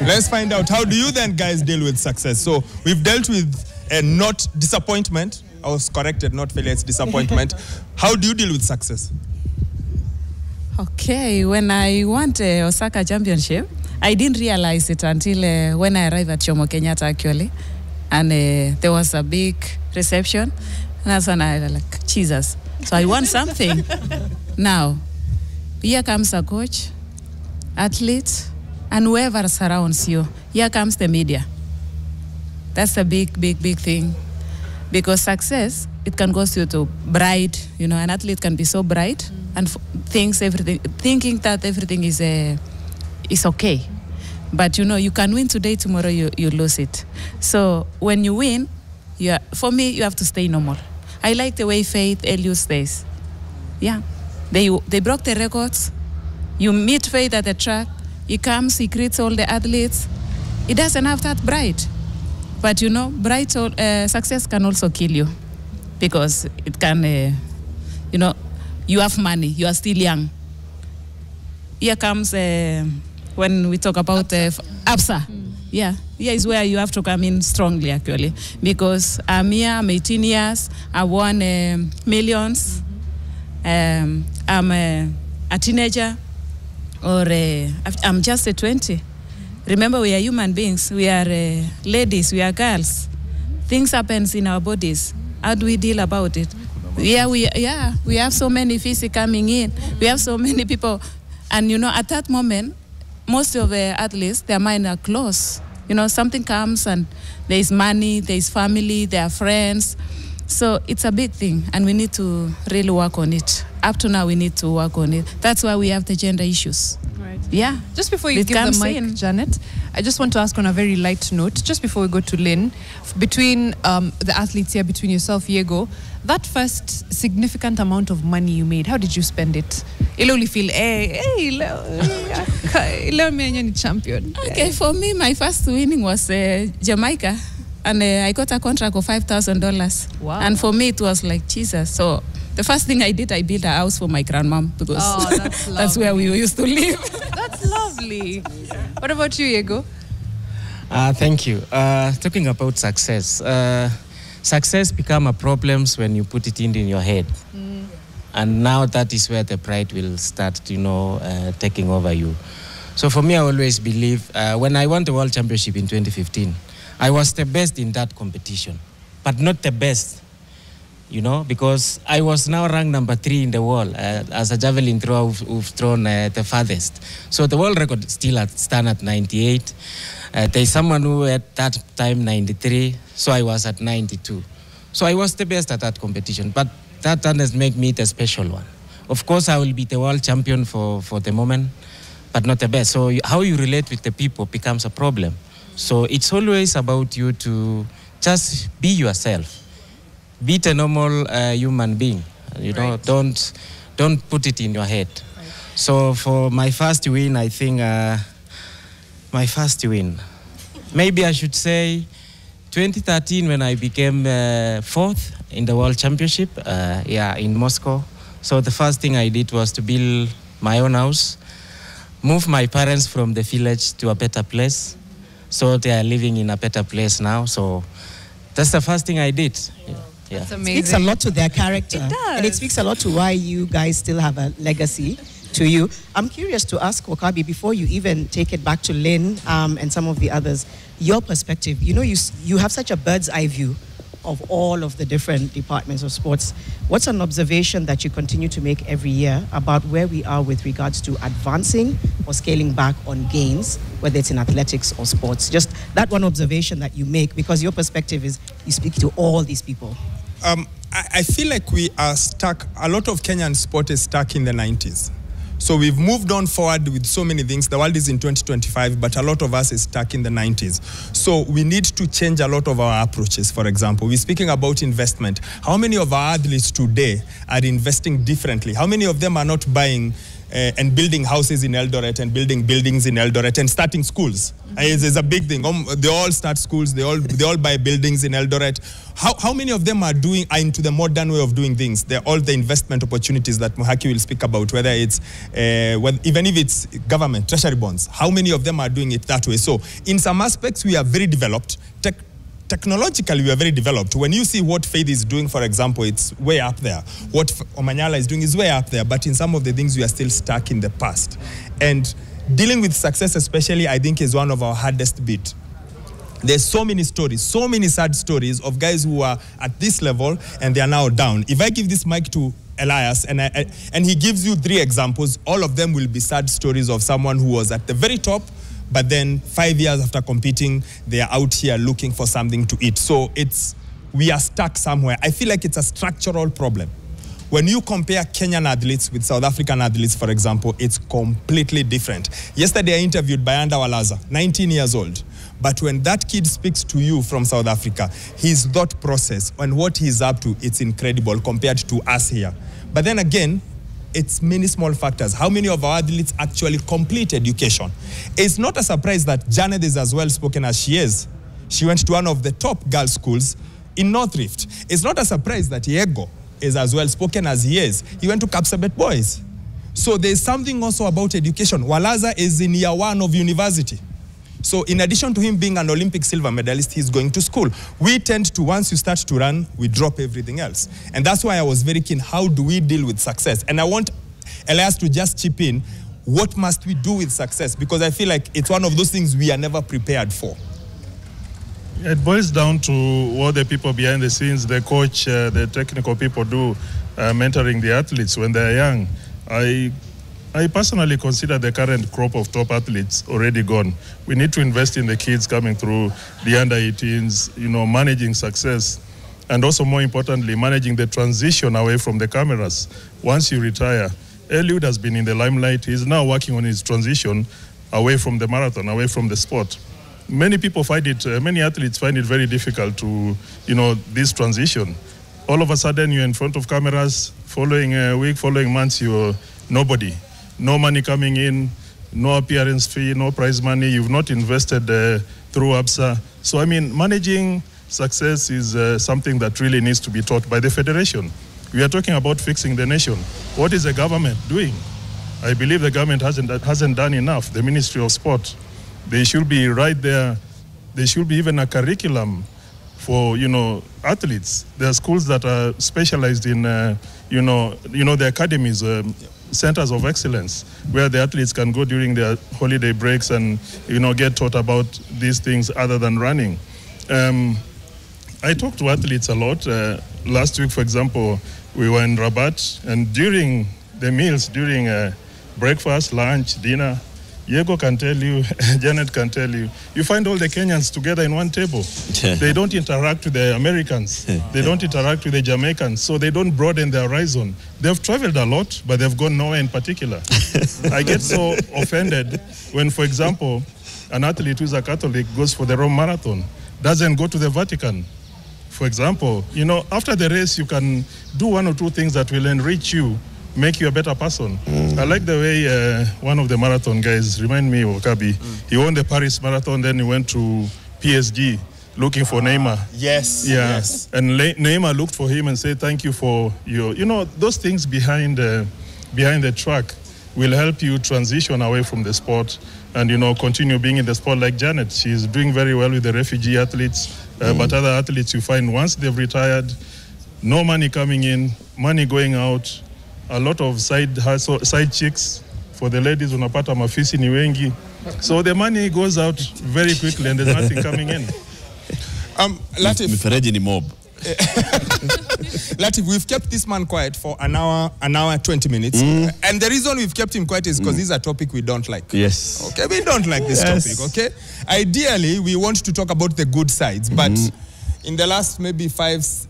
Speaker 2: Let's find out. How do you then guys deal with success? So we've dealt with not disappointment. I was corrected, not failure, it's disappointment. How do you deal with success?
Speaker 5: Okay, when I won the Osaka Championship, I didn't realize it until when I arrived at Jomo Kenyatta, actually. And there was a big reception. And that's when I was like, Jesus. So I won something. Now, here comes a coach, athlete, and whoever surrounds you. Here comes the media. That's a big, big, big thing. Because success, it can go to bright, you know, an athlete can be so bright and thinking that everything is okay. But, you know, you can win today, tomorrow you lose it. So when you win, for me, you have to stay normal. I like the way Faith Elias stays. Yeah. They broke the records. You meet Faith at the track. He comes, he greets all the athletes. He doesn't have that bright. But, you know, bright success can also kill you because it can, you know, you have money, you are still young. Here comes when we talk about APSA. Yeah, here is where you have to come in strongly, actually, because I'm here, I'm 18 years, I won millions, I'm a teenager, or I'm just a 20. Remember, we are human beings. We are ladies. We are girls. Things happen in our bodies. How do we deal about it? We have so many physics coming in. We have so many people. And, you know, at that moment, most of the athletes, their mind are closed. You know, something comes and there is money, there is family, there are friends. So it's a big thing, and we need to really work on it. Up to now, we need to work on it. That's why we have the gender issues. Right. Yeah.
Speaker 4: Just before you give the mic, Janeth, I just want to ask on a very light note, just before we go to Lynn, between the athletes here, between yourself, Yego, that first significant amount of money you made, how did you spend it? You'll only feel, champion.
Speaker 5: Okay, for me, my first winning was Jamaica. And I got a contract of $5,000. Wow. And for me, it was like, Jesus. So the first thing I did, I built a house for my grandmom because that's where we used to live.
Speaker 4: That's lovely. What about you, Yego?
Speaker 6: Thank you. Talking about success. Success become a problem when you put it in your head. And now that is where the pride will start, you know, taking over you. So for me, I always believe, when I won the World Championship in 2015, I was the best in that competition, but not the best, you know, because I was now ranked number 3 in the world as a javelin thrower who've thrown the farthest. So the world record still stand at 98. There's someone who at that time 93, so I was at 92. So I was the best at that competition, but that doesn't make me the special one. Of course, I will be the world champion for the moment, but not the best. So how you relate with the people becomes a problem. So it's always about you to just be yourself. Be a normal human being. You know, don't put it in your head. Right. So for my first win, I think maybe I should say 2013 when I became fourth in the World Championship, in Moscow. So the first thing I did was to build my own house, move my parents from the village to a better place. So they are living in a better place now. So that's the first thing I did. Yeah.
Speaker 3: It speaks a lot to their character.
Speaker 4: It does.
Speaker 3: And it speaks a lot to why you guys still have a legacy to you. I'm curious to ask Wakabi, before you even take it back to Lynn and some of the others, your perspective. You know, you have such a bird's eye view of all of the different departments of sports. What's an observation that you continue to make every year about where we are with regards to advancing or scaling back on gains, whether it's in athletics or sports? Just that one observation that you make, because your perspective is you speak to all these people.
Speaker 2: I feel like we are stuck. A lot of Kenyan sport is stuck in the 90s. So we've moved on forward with so many things. The world is in 2025, but a lot of us is stuck in the 90s. So we need to change a lot of our approaches. For example, we're speaking about investment. How many of our athletes today are investing differently? How many of them are not buying and building houses in Eldoret and building buildings in Eldoret and starting schools? It's a big thing. They all start schools. They all buy buildings in Eldoret. How many of them are into the modern way of doing things? They're all the investment opportunities that Muhaki will speak about, whether it's even if it's government, treasury bonds. How many of them are doing it that way? So in some aspects, we are very developed. Technologically, we are very developed. When you see what Faith is doing, for example, it's way up there. What Omanyala is doing is way up there. But in some of the things, we are still stuck in the past. And dealing with success especially, I think, is one of our hardest bit. There's so many stories, so many sad stories of guys who are at this level and they are now down. If I give this mic to Elias and he gives you 3 examples, all of them will be sad stories of someone who was at the very top, but then 5 years after competing, they are out here looking for something to eat. So we are stuck somewhere. I feel like it's a structural problem. When you compare Kenyan athletes with South African athletes, for example, it's completely different. Yesterday, I interviewed Bayanda Walaza, 19 years old. But when that kid speaks to you from South Africa, his thought process and what he's up to, it's incredible compared to us here. But then again, it's many small factors. How many of our athletes actually complete education? It's not a surprise that Janeth is as well spoken as she is. She went to one of the top girls' schools in North Rift. It's not a surprise that Yego is as well spoken as he is. He went to Kapsabet Boys. So there's something also about education. Walaza is in year 1 of university. So in addition to him being an Olympic silver medalist, he's going to school. We tend to, once you start to run, we drop everything else. And that's why I was very keen, how do we deal with success? And I want Elias to just chip in, what must we do with success? Because I feel like it's one of those things we are never prepared for.
Speaker 7: It boils down to what the people behind the scenes, the coach, the technical people do, mentoring the athletes when they're young. I personally consider the current crop of top athletes already gone. We need to invest in the kids coming through, the under-18s, managing success, and also more importantly, managing the transition away from the cameras. Once you retire, Eliud has been in the limelight. He's now working on his transition away from the marathon, away from the sport. Many people many athletes find it very difficult to, this transition. All of a sudden, you're in front of cameras, following a week, following months, you're nobody. No money coming in, no appearance fee, no prize money. You've not invested through ABSA. So, managing success is something that really needs to be taught by the federation. We are talking about fixing the nation. What is the government doing? I believe the government hasn't done enough. The Ministry of Sport, they should be right there. There should be even a curriculum for, athletes. There are schools that are specialized in, the academies, centers of excellence, where the athletes can go during their holiday breaks and, get taught about these things other than running. I talk to athletes a lot. Last week, for example, we were in Rabat, and during the meals, during breakfast, lunch, dinner, Yego can tell you, Janeth can tell you, you find all the Kenyans together in one table. They don't interact with the Americans. They don't interact with the Jamaicans, so they don't broaden their horizon. They've traveled a lot, but they've gone nowhere in particular. I get so offended when, for example, an athlete who's a Catholic goes for the Rome Marathon, doesn't go to the Vatican. For example, you know, after the race, you can do one or two things that will enrich you, make you a better person. I like the way one of the marathon guys, remind me of Okabi, he won the Paris Marathon, then he went to PSG looking for Neymar.
Speaker 2: Yes.
Speaker 7: Yeah.
Speaker 2: Yes.
Speaker 7: And Neymar looked for him and said, thank you for your, you know, those things behind the track will help you transition away from the sport and, you know, continue being in the sport like Janeth. She's doing very well with the refugee athletes, but other athletes you find once they've retired, no money coming in, money going out, a lot of side chicks for the ladies, unapata mafisi ni wengi. So the money goes out very quickly and there's nothing coming in.
Speaker 2: Latif,
Speaker 1: Mifereji ni mob.
Speaker 2: Latif, we've kept this man quiet for an hour 20 minutes. And the reason we've kept him quiet is because this is a topic we don't like.
Speaker 1: Yes.
Speaker 2: Okay, we don't like this topic, okay? Ideally, we want to talk about the good sides, but in the last maybe since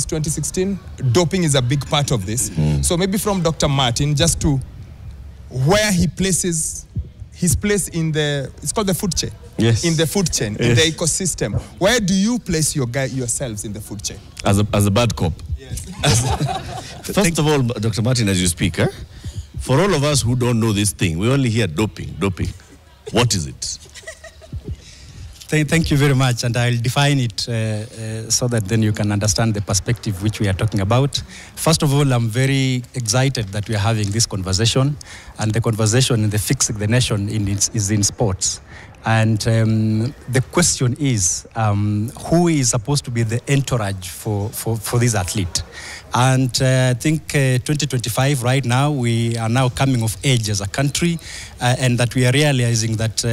Speaker 2: 2016, doping is a big part of this. So maybe from Dr. Martin, just to where he places his place in the, it's called the food chain.
Speaker 1: Yes.
Speaker 2: In the food chain, in the ecosystem. Where do you place yourselves in the food chain?
Speaker 1: As a bad cop.
Speaker 2: Yes.
Speaker 1: First of all, Dr. Martin, as you speak, for all of us who don't know this thing, we only hear doping. What is it?
Speaker 12: Thank you very much, and I'll define it so that then you can understand the perspective which we are talking about. First of all, I'm very excited that we are having this conversation, and the conversation in the Fixing the Nation is in sports. And the question is, who is supposed to be the entourage for this athlete? And I think 2025 right now, we are now coming of age as a country, and that we are realizing that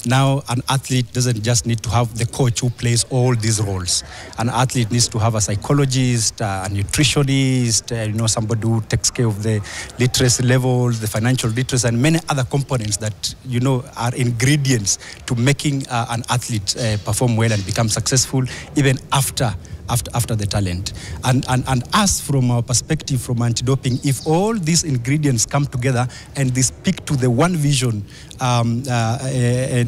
Speaker 12: now an athlete doesn't just need to have the coach who plays all these roles. An athlete needs to have a psychologist, a nutritionist, you know, somebody who takes care of the literacy levels, the financial literacy, and many other components that, you know, are ingredients to making an athlete perform well and become successful even after the talent. And us, from our perspective, from anti-doping, if all these ingredients come together and they speak to the one vision and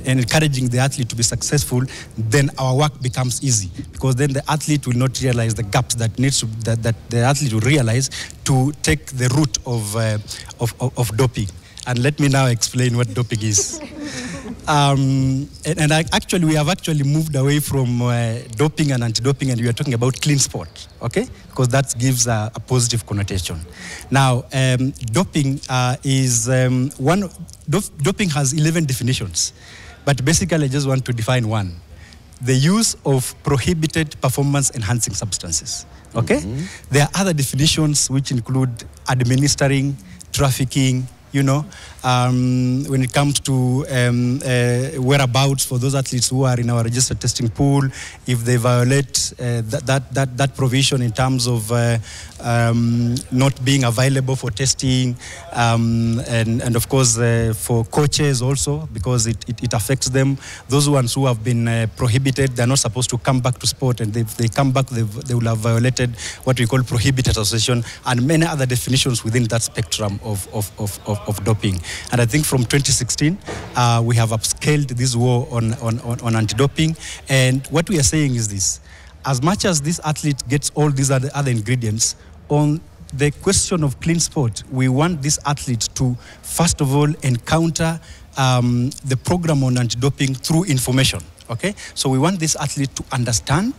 Speaker 12: encouraging the athlete to be successful, then our work becomes easy, because then the athlete will not realize the gaps that the athlete will realize to take the route of doping. And let me now explain what doping is. We have actually moved away from doping and anti-doping, and we are talking about clean sport, okay? Because that gives a positive connotation. Now, doping doping has 11 definitions, but basically I just want to define one: the use of prohibited performance-enhancing substances. Okay? There are other definitions which include administering, trafficking, you know, when it comes to whereabouts for those athletes who are in our registered testing pool, if they violate that provision in terms of not being available for testing, and of course for coaches also, because it affects them. Those ones who have been prohibited, they're not supposed to come back to sport, and if they come back, they will have violated what we call prohibited association, and many other definitions within that spectrum of doping. And I think from 2016, we have upscaled this war on anti-doping. And what we are saying is this: as much as this athlete gets all these other ingredients, on the question of clean sport, we want this athlete to, first of all, encounter the program on anti-doping through information, okay? So we want this athlete to understand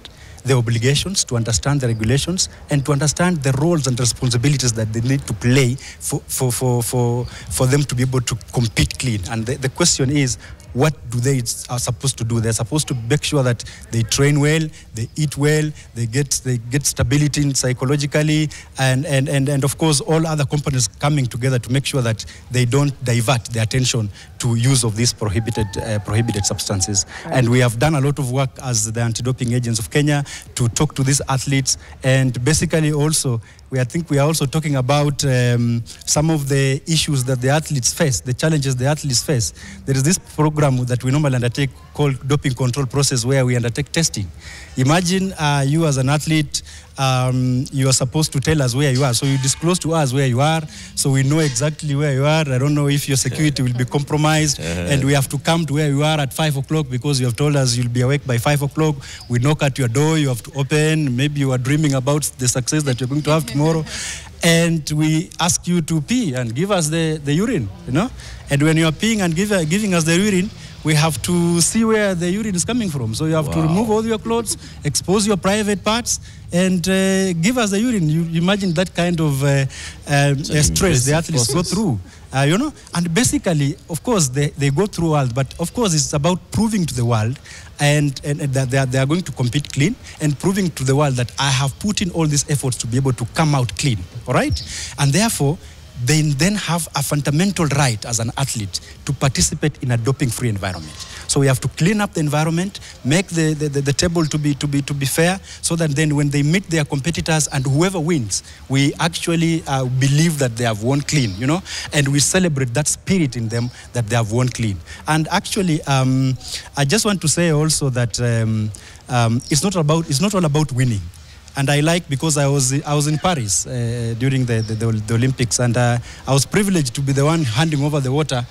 Speaker 12: the obligations, to understand the regulations, and to understand the roles and responsibilities that they need to play for them to be able to compete clean. And the question is, what do they are supposed to do? They're supposed to make sure that they train well, they eat well, they get stability psychologically, and of course all other components coming together to make sure that they don't divert their attention to use of these prohibited substances. Right. And we have done a lot of work as the anti-doping agents of Kenya to talk to these athletes, and basically also I think we are also talking about some of the issues that the athletes face, the challenges the athletes face. There is this program that we normally undertake called doping control process, where we undertake testing. Imagine you as an athlete, you are supposed to tell us where you are. So you disclose to us where you are, so we know exactly where you are. I don't know if your security will be compromised, and we have to come to where you are at 5 o'clock because you have told us you'll be awake by 5 o'clock. We knock at your door, you have to open. Maybe you are dreaming about the success that you're going to have tomorrow. And we ask you to pee and give us the urine, you know. And when you are peeing and giving us the urine, we have to see where the urine is coming from. So you have to remove all your clothes, expose your private parts, and give us the urine. You imagine that kind of stress the athletes go through. You know, and basically, of course, they go through all, but of course, it's about proving to the world and that they are going to compete clean, and proving to the world that I have put in all these efforts to be able to come out clean, all right? And therefore, they then have a fundamental right as an athlete to participate in a doping-free environment. So we have to clean up the environment, make the table to be fair, so that then when they meet their competitors and whoever wins, we actually believe that they have won clean, you know, and we celebrate that spirit in them that they have won clean. And actually, I just want to say also that it's not all about winning. And I like, because I was in Paris during the Olympics, and I was privileged to be the one handing over the water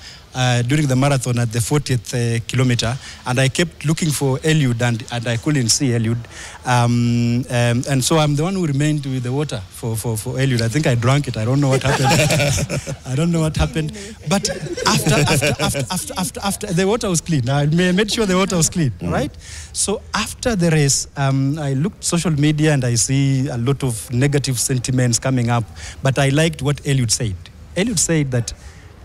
Speaker 12: during the marathon at the 40th kilometer, and I kept looking for Eliud, and I couldn't see Eliud, and so I'm the one who remained with the water for Eliud. I think I drank it. I don't know what happened. I don't know what happened. But after the water was clean. I made sure the water was clean, right? So after the race, I looked social media and I see a lot of negative sentiments coming up. But I liked what Eliud said. Eliud said that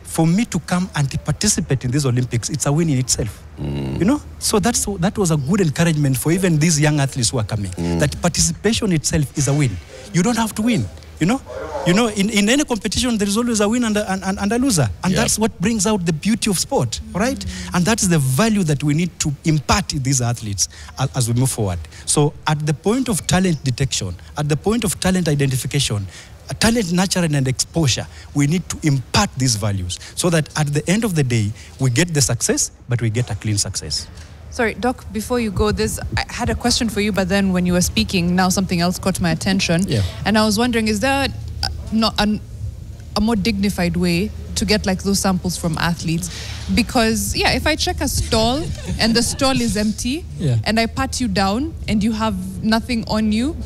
Speaker 12: for me to come and to participate in these Olympics, it's a win in itself. You know? So that was a good encouragement for even these young athletes who are coming. That participation itself is a win. You don't have to win. You know, in any competition, there is always a winner and a loser. And that's what brings out the beauty of sport, right? And that's the value that we need to impart in these athletes as we move forward. So at the point of talent detection, at the point of talent identification, talent nurturing and exposure, we need to impart these values so that at the end of the day, we get the success, but we get a clean success.
Speaker 4: Sorry, Doc, before you go, I had a question for you, but then when you were speaking, now something else caught my attention. Yeah. And I was wondering, is there a more dignified way to get like those samples from athletes? Because, yeah, if I check a stall and the stall is empty, and I pat you down and you have nothing on you,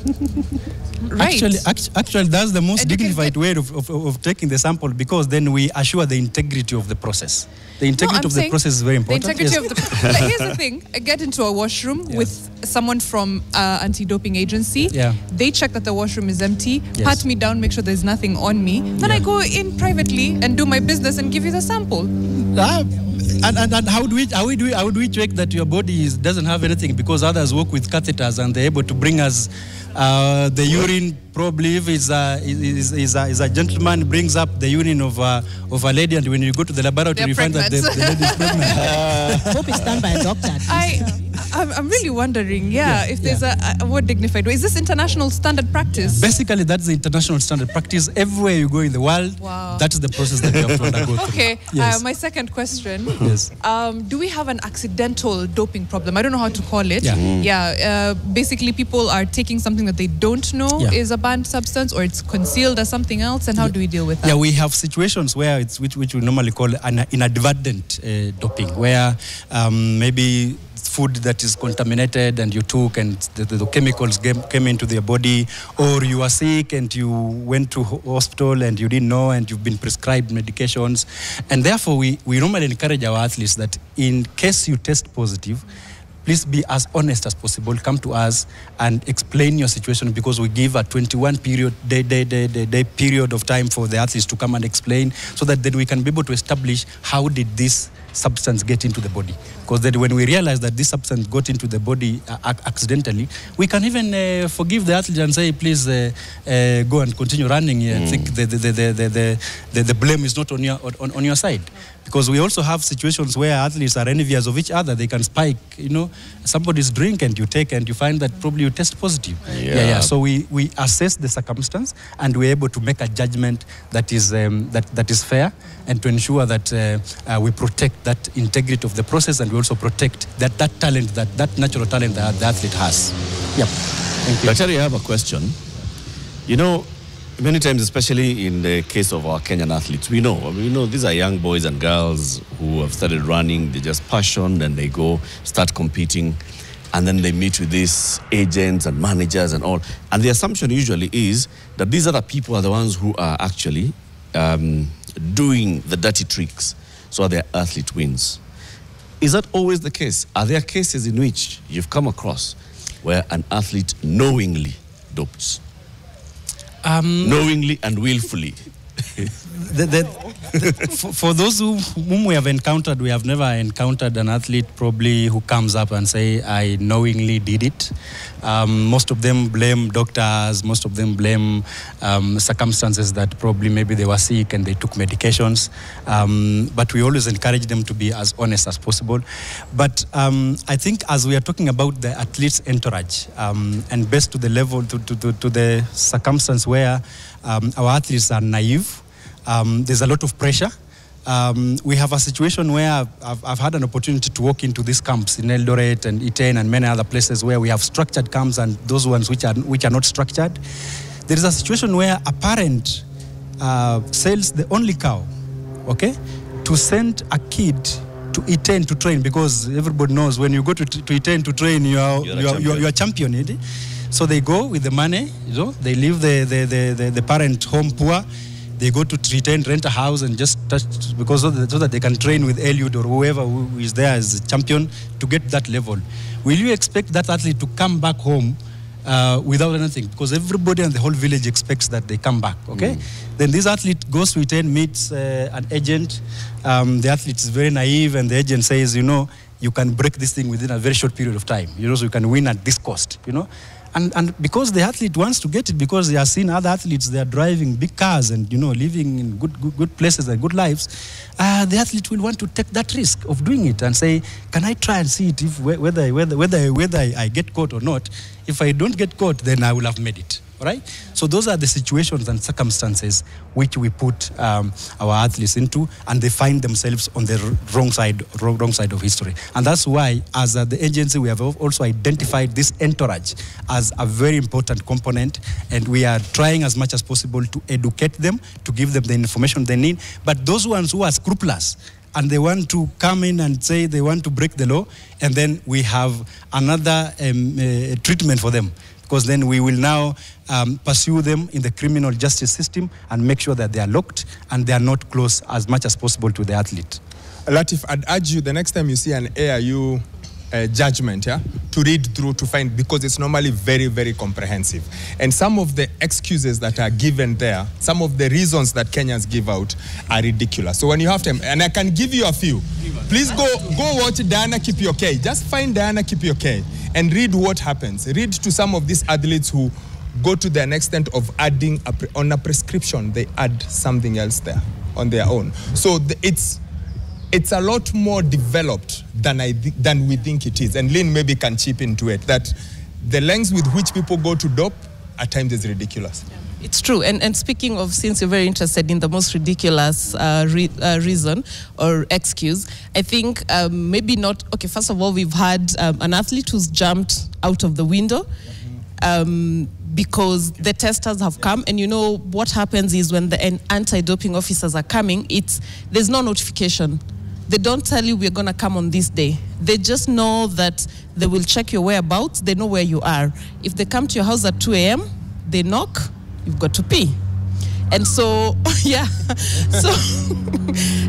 Speaker 4: right?
Speaker 12: Actually, that's the most dignified way of taking the sample, because then we assure the integrity of the process. The integrity of the process is very important.
Speaker 4: The integrity of the like, here's the thing. I get into a washroom with someone from anti-doping agency. They check that the washroom is empty, pat me down, make sure there's nothing on me. Then I go in privately and do my business and give you the sample.
Speaker 12: And how do we check that your body doesn't have anything? Because others work with catheters and they're able to bring us the urine. Probably if is a gentleman brings up the urine of a lady, and when you go to the laboratory, you find that the lady is pregnant.
Speaker 3: Hope it's done by a doctor.
Speaker 4: I'm really wondering, if there's a more dignified way. Is this international standard practice?
Speaker 12: Basically, that's the international standard practice. Everywhere you go in the world, that's the process that you have to undergo through.
Speaker 4: Okay, my second question. Do we have an accidental doping problem? I don't know how to call it. Basically, people are taking something that they don't know is a banned substance, or it's concealed as something else, and how do we deal with that?
Speaker 12: Yeah, we have situations where it's which we normally call an inadvertent doping, where maybe food that is contaminated and you took and the chemicals came into their body, or you are sick and you went to hospital and you didn't know and you've been prescribed medications. And therefore, we normally encourage our athletes that in case you test positive, please be as honest as possible. Come to us and explain your situation, because we give a 21-day period of time for the athletes to come and explain, so that then we can be able to establish how did this substance get into the body. Because then when we realize that this substance got into the body accidentally, we can even forgive the athlete and say, please go and continue running here. I think the blame is not on your side. Because we also have situations where athletes are envious of each other. They can spike, somebody's drink and you take and you find that probably you test positive. Yeah. So we assess the circumstance and we're able to make a judgment that is that is fair and to ensure that we protect that integrity of the process and we also protect that talent, that natural talent that the athlete has. Yep. Thank you.
Speaker 1: Wachira, I have a question. Many times, especially in the case of our Kenyan athletes, we know these are young boys and girls who have started running, they're just passionate and they go start competing and then they meet with these agents and managers and all. And the assumption usually is that these other people are the ones who are actually doing the dirty tricks so their athlete wins. Is that always the case? Are there cases in which you've come across where an athlete knowingly dopes? Knowingly and willfully.
Speaker 12: For those whom we have encountered, we have never encountered an athlete probably who comes up and say, I knowingly did it. Most of them blame doctors, most of them blame circumstances that probably maybe they were sick and they took medications. But we always encourage them to be as honest as possible. But I think as we are talking about the athlete's entourage and based to the level, to the circumstance where our athletes are naive, there's a lot of pressure. We have a situation where I've had an opportunity to walk into these camps in Eldoret and Iten and many other places where we have structured camps and those ones which are not structured. There is a situation where a parent sells the only cow, okay, to send a kid to Iten to train, because everybody knows when you go to Iten to train, you are champion. So they go with the money, they leave the parent home poor. They go to Iten, rent a house and just touch, because so that they can train with Eliud or whoever who is there as a champion to get that level. Will you expect that athlete to come back home without anything? Because everybody and the whole village expects that they come back, okay? Then this athlete goes to Iten, meets an agent. The athlete is very naive and the agent says, you can break this thing within a very short period of time. So you can win at this cost, And because the athlete wants to get it, because they have seen other athletes, they are driving big cars and living in good places and good lives, the athlete will want to take that risk of doing it and say, can I try and see it whether I get caught or not? If I don't get caught, then I will have made it. Right? So those are the situations and circumstances which we put our athletes into, and they find themselves on the wrong side of history. And that's why, as the agency, we have also identified this entourage as a very important component, and we are trying as much as possible to educate them, to give them the information they need. But those ones who are scrupulous, and they want to come in and say they want to break the law, and then we have another treatment for them. Because then we will now pursue them in the criminal justice system and make sure that they are locked and they are not close as much as possible to the athlete.
Speaker 2: Latif, I'd urge you the next time you see an AIU judgment, to read through to find, because it's normally very, very comprehensive. And some of the excuses that are given there, some of the reasons that Kenyans give out are ridiculous. So when you have time, and I can give you a few, please go watch Diana Kipioke. Just find Diana Kipioke and read what happens. Read to some of these athletes who go to the extent of adding, on a prescription, they add something else there on their own. So it's a lot more developed than we think it is. And Lynn maybe can chip into it, that the lengths with which people go to dope at times is ridiculous.
Speaker 8: It's true. And speaking of, since you're very interested in the most ridiculous reason or excuse, I think maybe not, okay, first of all, we've had an athlete who's jumped out of the window because the testers have come, and what happens is when the anti-doping officers are coming, there's no notification. They don't tell you we're going to come on this day. They just know that they will check your whereabouts. They know where you are. If they come to your house at 2 a.m., they knock, you've got to pee. And so, yeah. So,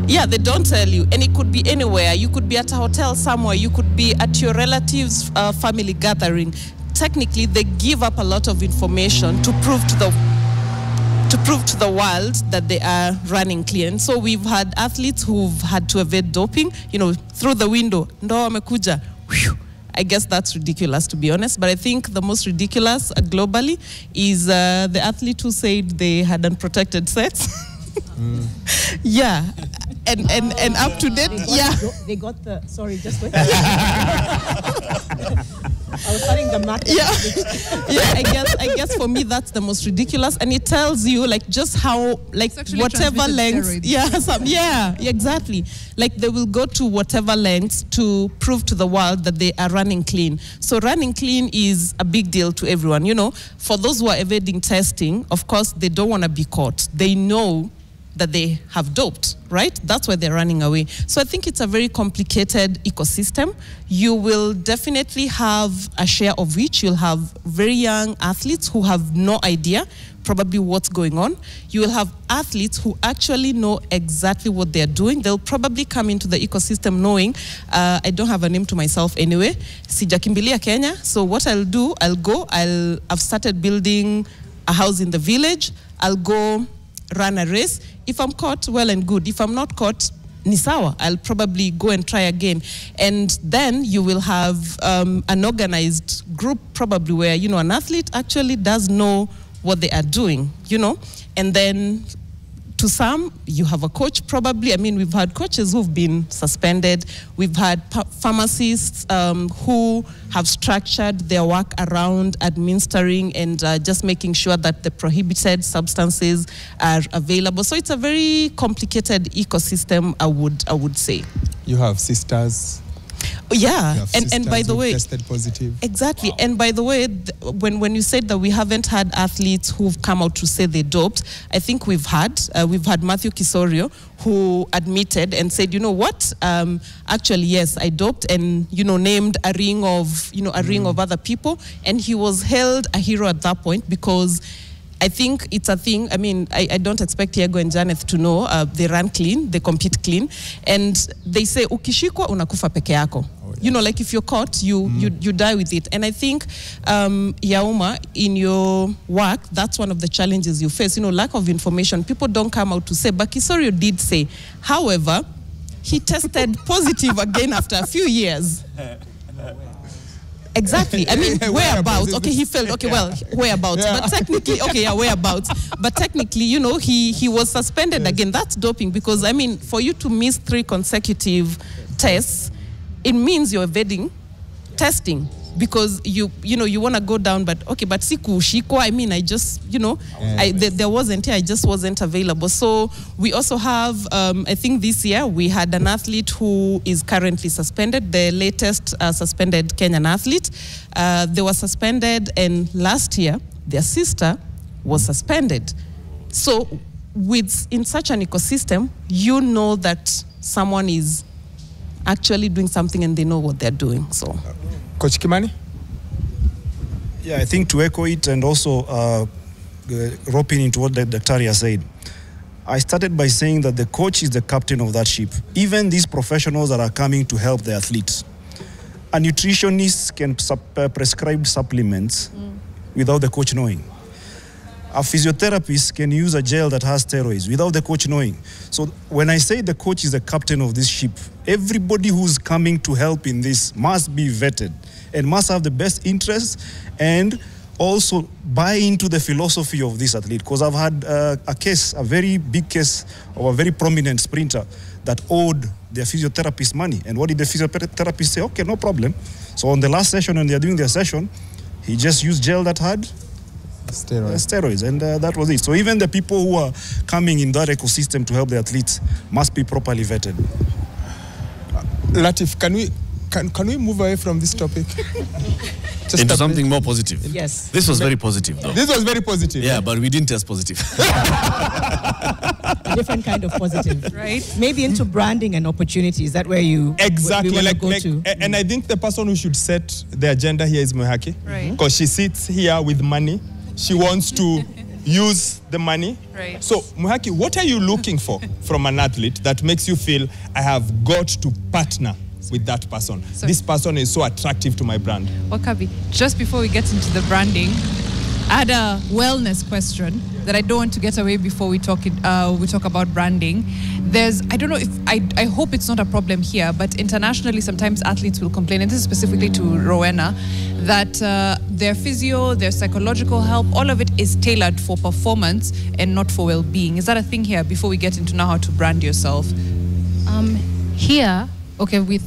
Speaker 8: yeah, they don't tell you. And it could be anywhere. You could be at a hotel somewhere. You could be at your relative's family gathering. Technically, they give up a lot of information to prove to the... to prove to the world that they are running clean. So we've had athletes who've had to evade doping, through the window. Ndo wamekuja. I guess that's ridiculous, to be honest. But I think the most ridiculous globally is the athlete who said they had unprotected sex. Yeah, and up to date,
Speaker 3: They got the, sorry, just wait. I was studying the math.
Speaker 8: I guess for me that's the most ridiculous, and it tells you just how whatever lengths. Exactly. They will go to whatever lengths to prove to the world that they are running clean. So running clean is a big deal to everyone. For those who are evading testing, of course they don't want to be caught. They know that they have doped, right? That's why they're running away. So I think it's a very complicated ecosystem. You will definitely have a share of which you'll have very young athletes who have no idea probably what's going on. You will have athletes who actually know exactly what they're doing. They'll probably come into the ecosystem knowing, I don't have a name to myself anyway, sijakimbilia Kenya, so what I'll do, I've started building a house in the village, I'll go run a race. If I'm caught, well and good. If I'm not caught, ni sawa, I'll probably go and try again. And then you will have an organized group probably where, an athlete actually does know what they are doing, and then to some, you have a coach probably. I mean, we've had coaches who've been suspended. We've had pharmacists who have structured their work around administering and just making sure that the prohibited substances are available. So it's a very complicated ecosystem, I would say.
Speaker 2: You have sisters.
Speaker 8: Yeah, and by the way,
Speaker 2: tested positive.
Speaker 8: Exactly. Wow. And by the way, when you said that we haven't had athletes who've come out to say they doped, I think we've had Matthew Kisorio who admitted and said, you know what, actually yes, I doped, and named a ring of other people, and he was held a hero at that point because I think it's a thing. I mean, I don't expect Yego and Janeth to know. They run clean, they compete clean, and they say, ukishikwa unakufa peke yako. If you're caught, you die with it. And I think, Yauma, in your work, that's one of the challenges you face. Lack of information. People don't come out to say, but Kisorio did say. However, he tested positive again after a few years. Exactly. I mean, whereabouts? Okay, he failed. Okay, well, whereabouts? Yeah. But technically, whereabouts? But technically, he was suspended again. That's doping because, I mean, for you to miss 3 consecutive tests, it means you're evading testing because you want to go down, but siku shikwa. I mean, I just, there wasn't here. I just wasn't available. So we also have, I think this year we had an athlete who is currently suspended, the latest suspended Kenyan athlete. They were suspended, and last year their sister was suspended. So in such an ecosystem, you know that someone is actually doing something and they know what they're doing. So.
Speaker 2: Coach Kimani?
Speaker 9: Yeah, I think to echo it and also roping into what Dr. said, I started by saying that the coach is the captain of that ship. Even these professionals that are coming to help the athletes. A nutritionist can prescribe supplements without the coach knowing. A physiotherapist can use a gel that has steroids without the coach knowing. So when I say the coach is the captain of this ship, everybody who's coming to help in this must be vetted and must have the best interests and also buy into the philosophy of this athlete. Because I've had a very big case of a very prominent sprinter that owed their physiotherapist money. And what did the physiotherapist say? Okay, no problem. So on the last session, when they're doing their session, he just used gel that had steroids, and that was it. So even the people who are coming in that ecosystem to help the athletes must be properly vetted.
Speaker 2: Latif, can we move away from this topic?
Speaker 1: Into something more positive.
Speaker 3: Yes.
Speaker 1: This was very positive, though.
Speaker 2: This was very positive.
Speaker 1: Yeah, but we didn't test positive.
Speaker 3: A different kind of positive, right? Maybe into branding and opportunities. That where you
Speaker 2: exactly
Speaker 3: go to.
Speaker 2: And I think the person who should set the agenda here is Muhaki,
Speaker 4: right?
Speaker 2: Because she sits here with money. She wants to use the money.
Speaker 4: Right.
Speaker 2: So, Muhaki, what are you looking for from an athlete that makes you feel I have got to partner with that person? This person is so attractive to my brand.
Speaker 4: Wakabi, just before we get into the branding, I had a wellness question that I don't want to get away before we talk about branding. I don't know if, I hope it's not a problem here, but internationally sometimes athletes will complain, and this is specifically to Rowena, that their physio, their psychological help, all of it is tailored for performance and not for well-being. Is that a thing here before we get into now how to brand yourself?
Speaker 13: Here, okay, with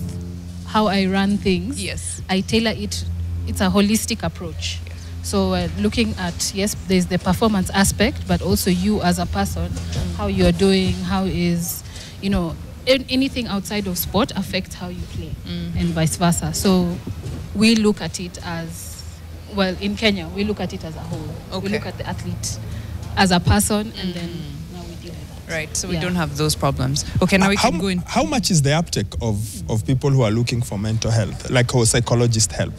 Speaker 13: how I run things,
Speaker 4: yes,
Speaker 13: I tailor it. It's a holistic approach. So looking at, yes, there's the performance aspect, but also you as a person, how you're doing, how is, anything outside of sport affects how you play, and vice versa. So we look at it as, well, in Kenya, we look at it as a whole.
Speaker 4: Okay.
Speaker 13: We look at the athlete as a person, and then now we deal with that.
Speaker 4: Right, so we don't have those problems. Okay, now we can go in.
Speaker 2: How much is the uptake of people who are looking for mental health, like how psychologist help?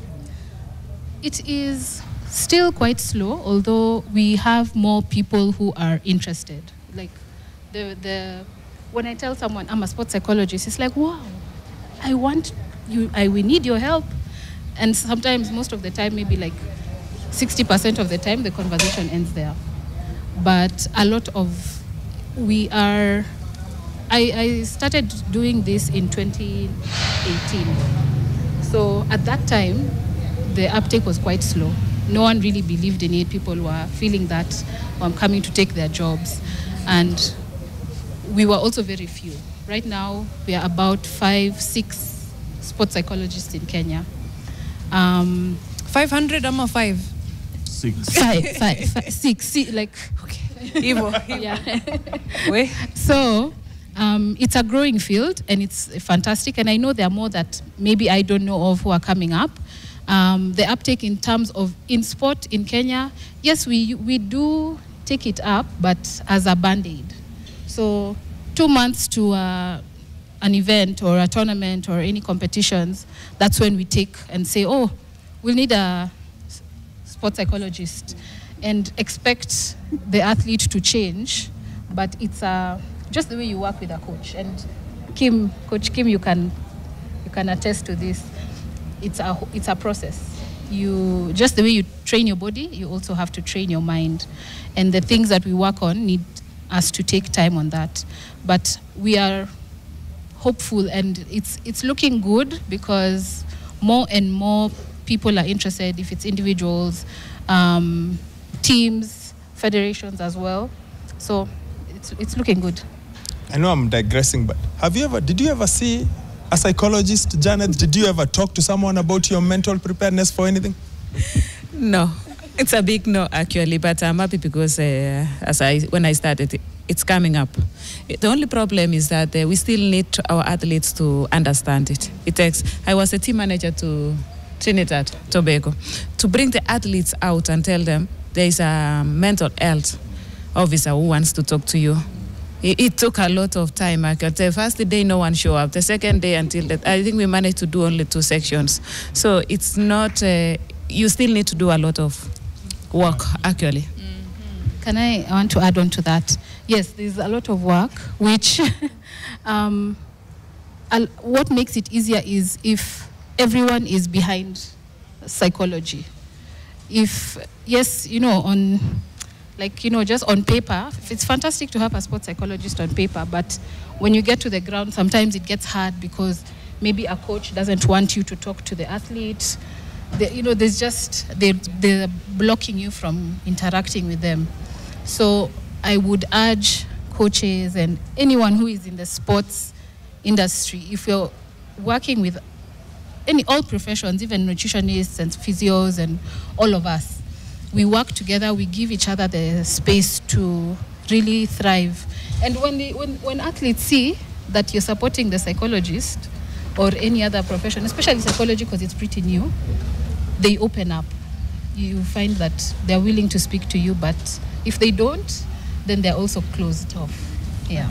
Speaker 13: It is still quite slow, although we have more people who are interested. Like when I tell someone I'm a sports psychologist, it's like, wow, we need your help. And sometimes, most of the time, maybe like 60% of the time, the conversation ends there. But a lot of, I started doing this in 2018. So at that time, the uptake was quite slow. No one really believed in it. People were feeling that I'm coming to take their jobs. And we were also very few. Right now, we are about 5-6 sports psychologists in Kenya.
Speaker 4: 500, I'm a 5.
Speaker 1: 6.
Speaker 13: 5, 6, like, okay.
Speaker 4: Evil.
Speaker 13: Yeah.
Speaker 4: Wait.
Speaker 13: So, it's a growing field, and it's fantastic. And I know there are more that maybe I don't know of who are coming up. The uptake in terms of in sport in Kenya, yes, we do take it up, but as a band-aid. So 2 months to an event or a tournament or any competitions, that's when we take and say, oh, we'll need a sports psychologist, and expect the athlete to change. But it's just the way you work with a coach. And Coach Kim, you can attest to this. It's a process. Just the way you train your body, you also have to train your mind. And the things that we work on need us to take time on that. But we are hopeful, and it's looking good, because more and more people are interested, if it's individuals, teams, federations as well. So it's looking good.
Speaker 2: I know I'm digressing, but did you ever see a psychologist, Janeth? Did you ever talk to someone about your mental preparedness for anything?
Speaker 5: No, it's a big no, actually, but I'm happy because when I started, it's coming up. The only problem is that we still need our athletes to understand it. I was a team manager to Trinidad, Tobago, to bring the athletes out and tell them there is a mental health officer who wants to talk to you. It took a lot of time. The first day, no one showed up. The second day, I think we managed to do only 2 sections. So it's not, you still need to do a lot of work, actually.
Speaker 13: Mm-hmm. I want to add on to that. Yes, there's a lot of work, which what makes it easier is if everyone is behind psychology. If, yes, just on paper, it's fantastic to have a sports psychologist on paper, but when you get to the ground, sometimes it gets hard because maybe a coach doesn't want you to talk to the athlete. They're blocking you from interacting with them. So I would urge coaches and anyone who is in the sports industry, if you're working with all professions, even nutritionists and physios and all of us, we work together, we give each other the space to really thrive. And when athletes see that you're supporting the psychologist or any other profession, especially psychology because it's pretty new, they open up. You find that they're willing to speak to you, but if they don't, then they're also closed off. Yeah.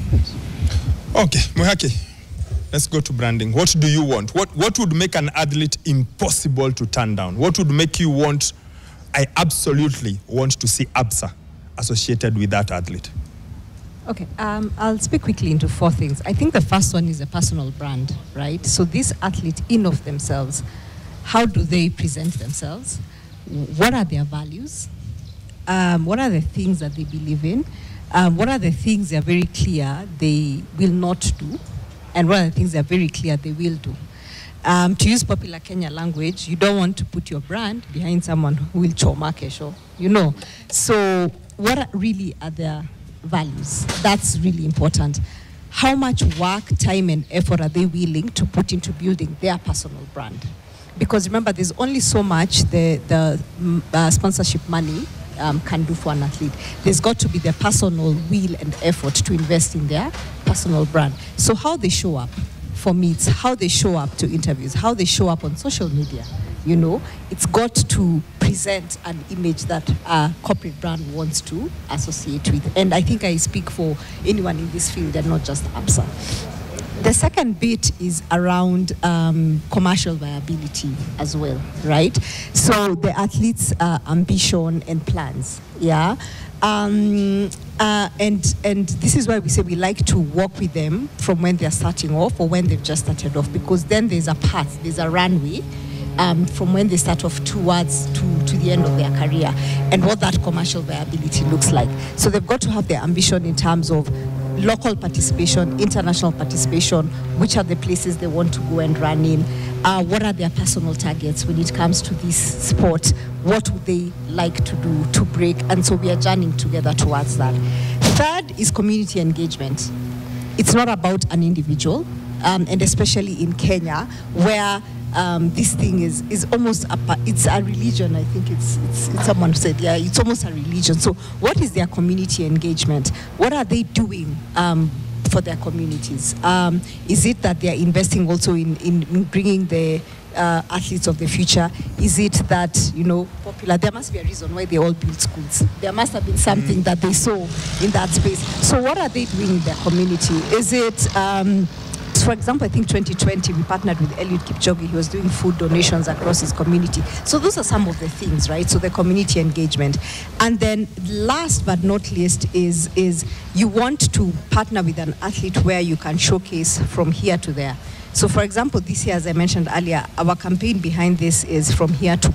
Speaker 2: Okay, Muhaki, let's go to branding. What do you want? What would make an athlete impossible to turn down? What would make you want, I absolutely want to see ABSA associated with that athlete?
Speaker 11: Okay, I'll speak quickly into 4 things. I think the first one is a personal brand, right? So this athlete in of themselves, how do they present themselves? What are their values? what are the things that they believe in, what are the things they are very clear they will not do, and what are the things they are very clear they will do. To use popular Kenya language, you don't want to put your brand behind someone who will choma kesho, you know. So what really are their values? That's really important. How much work, time, and effort are they willing to put into building their personal brand? Because remember, there's only so much the sponsorship money can do for an athlete. There's got to be the personal will and effort to invest in their personal brand. So how they show up for meets, how they show up to interviews, how they show up on social media, you know, it's got to present an image that a corporate brand wants to associate with. And I think I speak for anyone in this field and not just APSA. The second bit is around commercial viability as well, right? So the athletes' ambition and plans, yeah? And this is why we say we like to work with them from when they're starting off or when they've just started off, because then there's a path, there's a runway from when they start off towards to the end of their career and what that commercial viability looks like. So they've got to have their ambition in terms of local participation, international participation, which are the places they want to go and run in, what are their personal targets when it comes to this sport, what would they like to do to break, and so we are journeying together towards that. Third is community engagement. It's not about an individual, and especially in Kenya, where this thing is almost it's a religion. I think it's someone said, yeah, it's almost a religion. So what is their community engagement? What are they doing for their communities? Is it that they are investing also in bringing the athletes of the future? Is it that, you know, popular? There must be a reason why they all built schools. There must have been something that they saw in that space. So what are they doing in their community? Is it for example, I think 2020 we partnered with Elias Kipchoge. He was doing food donations across his community. So those are some of the things, right? So the community engagement. And then last but not least is you want to partner with an athlete where you can showcase from here to there. So for example, this year, as I mentioned earlier, our campaign behind this is from here to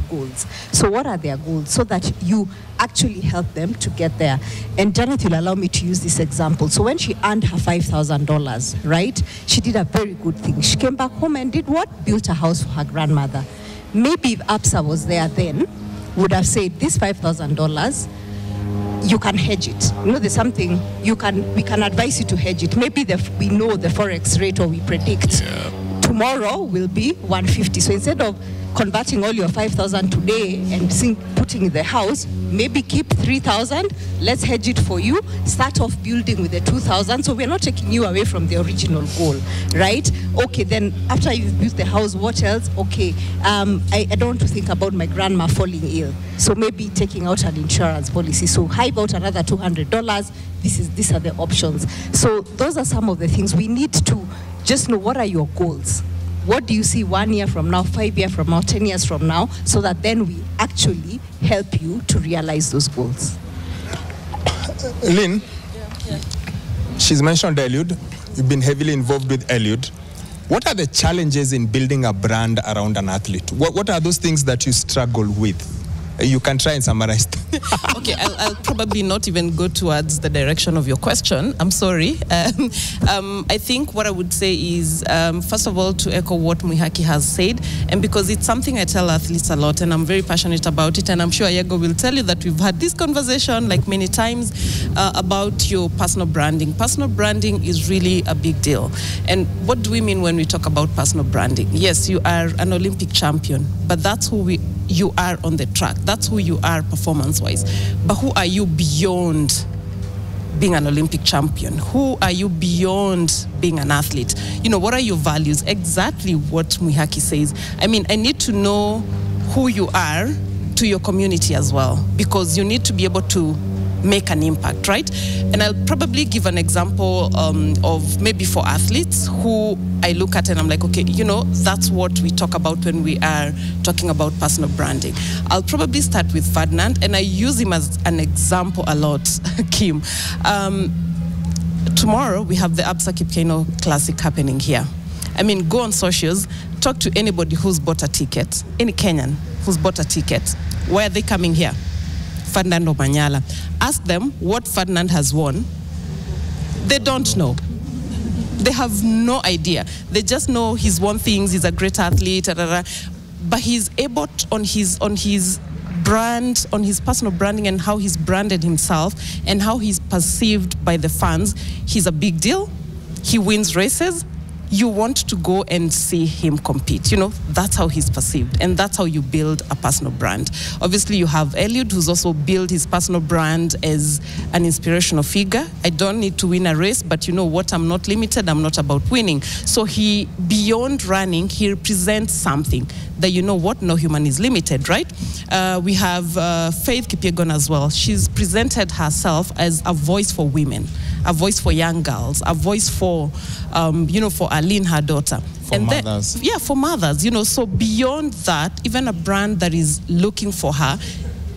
Speaker 11: goals. So what are their goals? So that you actually help them to get there. And Janeth will allow me to use this example. So when she earned her $5,000, right, she did a very good thing. She came back home and did what? Built a house for her grandmother. Maybe if APSA was there then, would have said, this $5,000, you can hedge it. You know, there's something we can advise you to hedge it. Maybe we know the forex rate, or we predict tomorrow will be 150. So instead of converting all your 5,000 today and putting in the house, maybe keep 3,000. Let's hedge it for you. Start off building with the 2,000. So we're not taking you away from the original goal, right? Okay, then after you've built the house, what else? Okay, I don't want to think about my grandma falling ill. So maybe taking out an insurance policy. So hive out another $200. These are the options. So those are some of the things we need to just know. What are your goals? What do you see 1 year from now, 5 years from now, 10 years from now, so that then we actually help you to realize those goals?
Speaker 2: Lynn, she's mentioned Eliud. You've been heavily involved with Eliud. What are the challenges in building a brand around an athlete? What are those things that you struggle with? You can try and summarize.
Speaker 8: Okay, I'll probably not even go towards the direction of your question. I'm sorry. I think what I would say is, first of all, to echo what Mwihaki has said, and because it's something I tell athletes a lot, and I'm very passionate about it, and I'm sure Yego will tell you that we've had this conversation like many times about your personal branding. Personal branding is really a big deal. And what do we mean when we talk about personal branding? Yes, you are an Olympic champion, but that's who you are on the track. That's who you are performance-wise. But who are you beyond being an Olympic champion? Who are you beyond being an athlete? You know, what are your values? Exactly what Mwihaki says. I mean, I need to know who you are to your community as well, because you need to be able to make an impact, right? And I'll probably give an example of maybe for athletes who I look at and I'm like, okay, you know, that's what we talk about when we are talking about personal branding. I'll probably start with Ferdinand, and I use him as an example a lot, Kim. Tomorrow we have the APSA Keino Classic happening here. I mean, go on socials, talk to anybody who's bought a ticket, any Kenyan who's bought a ticket. Why are they coming here? Ferdinand Omanyala. Ask them what Ferdinand has won. They don't know. They have no idea. They just know he's won things, he's a great athlete, but he's able to, on his brand, on his personal branding and how he's branded himself and how he's perceived by the fans, he's a big deal. He wins races. You want to go and see him compete. You know, that's how he's perceived. And that's how you build a personal brand. Obviously, you have Eliud, who's also built his personal brand as an inspirational figure. I don't need to win a race, but you know what? I'm not limited. I'm not about winning. So he, beyond running, he represents something that, you know what? No human is limited, right? We have Faith Kipyegon as well. She's presented herself as a voice for women, a voice for young girls, a voice for, you know, for Lynn, her daughter.
Speaker 2: For mothers.
Speaker 8: Yeah, for mothers, you know. So beyond that, even a brand that is looking for her,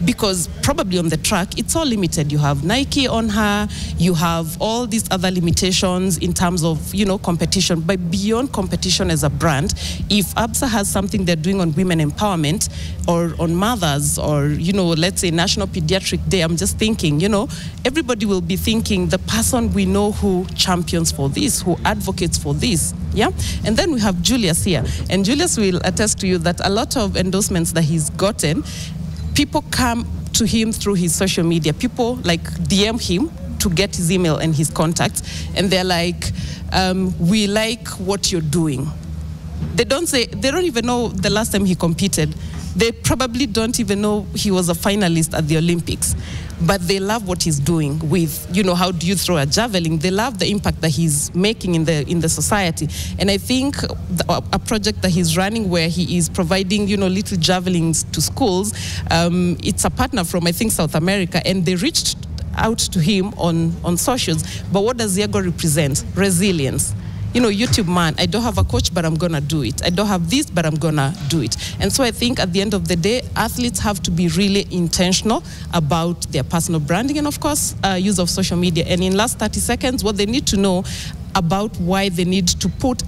Speaker 8: because probably on the track, it's all limited. You have Nike on her, you have all these other limitations in terms of, you know, competition. But beyond competition as a brand, if ABSA has something they're doing on women empowerment or on mothers or, you know, let's say National Pediatric Day, I'm just thinking, you know, everybody will be thinking the person we know who champions for this, who advocates for this. Yeah. And then we have Julius here. And Julius will attest to you that a lot of endorsements that he's gotten, people come to him through his social media. People like DM him to get his email and his contacts. And they're like, we like what you're doing. They don't even know the last time he competed. They probably don't even know he was a finalist at the Olympics. But they love what he's doing with, you know, how do you throw a javelin? They love the impact that he's making in the society. And I think a project that he's running where he is providing, you know, little javelins to schools, it's a partner from, I think, South America, and they reached out to him on socials. But what does Yego represent? Resilience. You know, YouTube man, I don't have a coach, but I'm going to do it. I don't have this, but I'm going to do it. And so I think at the end of the day, athletes have to be really intentional about their personal branding and, of course, use of social media. And in last 30 seconds, what they need to know about why they need to put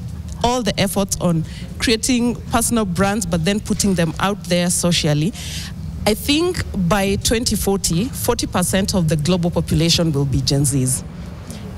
Speaker 8: all the efforts on creating personal brands, but then putting them out there socially. I think by 2040, 40% of the global population will be Gen Zs.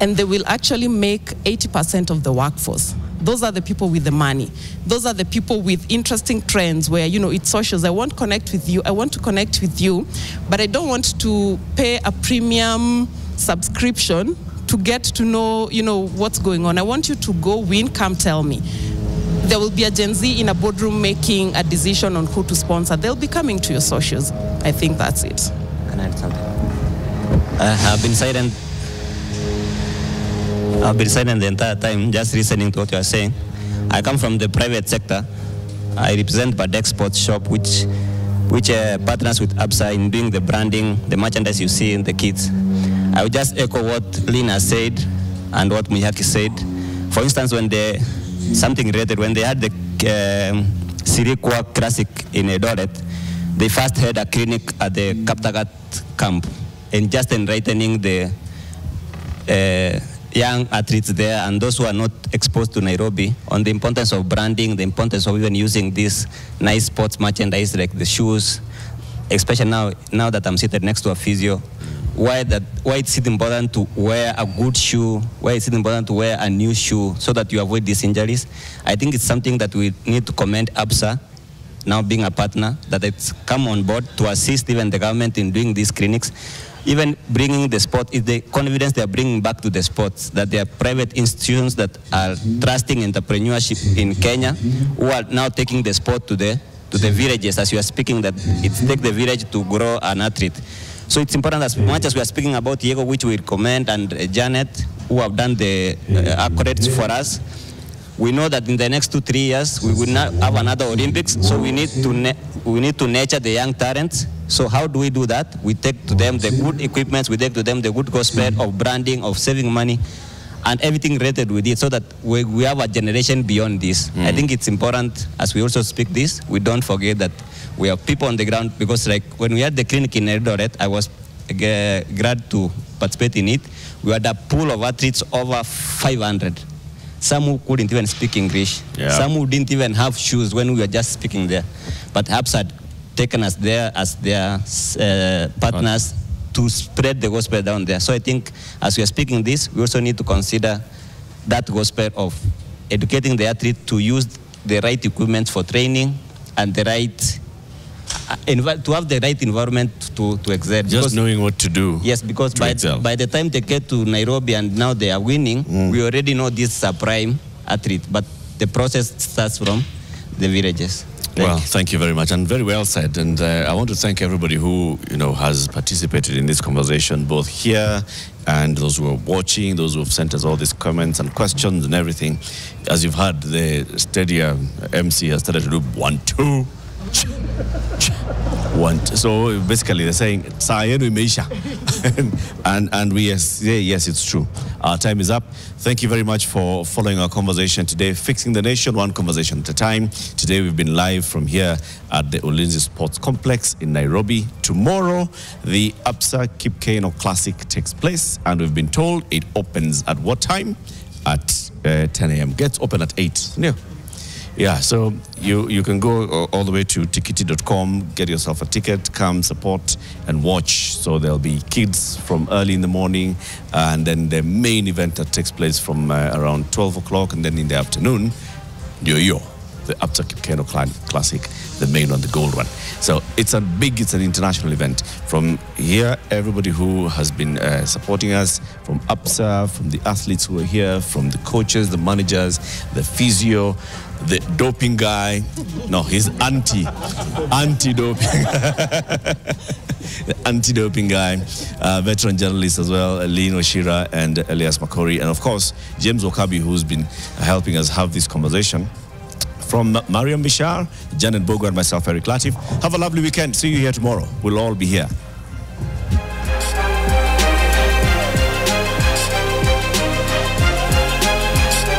Speaker 8: And they will actually make 80% of the workforce. Those are the people with the money. Those are the people with interesting trends where, you know, it's socials. I want to connect with you. I want to connect with you, but I don't want to pay a premium subscription to get to know, you know, what's going on. I want you to go win, come tell me. There will be a Gen Z in a boardroom making a decision on who to sponsor. They'll be coming to your socials. I think that's it.
Speaker 14: Can I add something? I've been silent the entire time, just listening to what you are saying. I come from the private sector. I represent Badek Sports Shop, which partners with ABSA in doing the branding, the merchandise you see in the kids. I would just echo what Lynn has said and what Miyaki said. For instance, when they had the Sirikwa Classic in Eldoret, they first had a clinic at the Kaptagat camp, and just enlightening the young athletes there and those who are not exposed to Nairobi on the importance of branding, the importance of even using this nice sports merchandise like the shoes, especially now that I'm seated next to a physio. Why it's important to wear a good shoe, why it's important to wear a new shoe so that you avoid these injuries. I think it's something that we need to commend ABSA, now being a partner, that it's come on board to assist even the government in doing these clinics. Even bringing the sport, is the confidence they are bringing back to the sports, that there are private institutions that are trusting entrepreneurship in Kenya, who are now taking the sport to the villages, as you are speaking, that it takes the village to grow an athlete. So it's important, as much as we are speaking about Yego, which we recommend, and Janeth, who have done the accolades for us. We know that in the next 2-3 years, we will not have another Olympics, so we need to nurture the young talents. So how do we do that? We take to them the good equipment, we take to them the good gospel of branding, of saving money, and everything related with it, so that we have a generation beyond this. I think it's important, as we also speak this, we don't forget that we have people on the ground, because like when we had the clinic in Eldoret, I was glad to participate in it. We had a pool of athletes over 500. Some who couldn't even speak English. Yeah. Some who didn't even have shoes when we were just speaking there. But ABSA taken as their partners to spread the gospel down there. So I think as we are speaking this, we also need to consider that gospel of educating the athlete to use the right equipment for training and the right to have the right environment to excel.
Speaker 1: Just knowing what to do.
Speaker 14: Yes, because by the time they get to Nairobi and now they are winning, we already know this is a prime athlete, but the process starts from the villages.
Speaker 1: Thank you very much, and very well said. And I want to thank everybody who has participated in this conversation, both here and those who are watching, those who have sent us all these comments and questions and everything. As you've heard, the Stadia MC has started to do 1, 2. So basically they're saying and we say yes, it's true. Our time is up. Thank you very much for following our conversation today, Fixing the Nation, one conversation at a time. Today we've been live from here at the Ulinzi Sports Complex in Nairobi. Tomorrow the Keino Classic takes place, and we've been told it opens at what time? At 10 a.m. Gets open at 8. Yeah, so you can go all the way to tickety.com, get yourself a ticket, come support and watch. So there'll be kids from early in the morning, and then the main event that takes place from around 12 o'clock, and then in the afternoon, the Keino Classic, the main one, the gold one. So it's an international event. From here, everybody who has been supporting us, from APSA, from the athletes who are here, from the coaches, the managers, the physio, the doping guy. No, he's anti-doping. The anti-doping guy, veteran journalist as well, Lynn, Wachira, and Elias, Makori, and of course, James Okabi, who's been helping us have this conversation. From Mariam Bishar, Janeth Bogo, and myself, Eric Latif. Have a lovely weekend. See you here tomorrow. We'll all be here.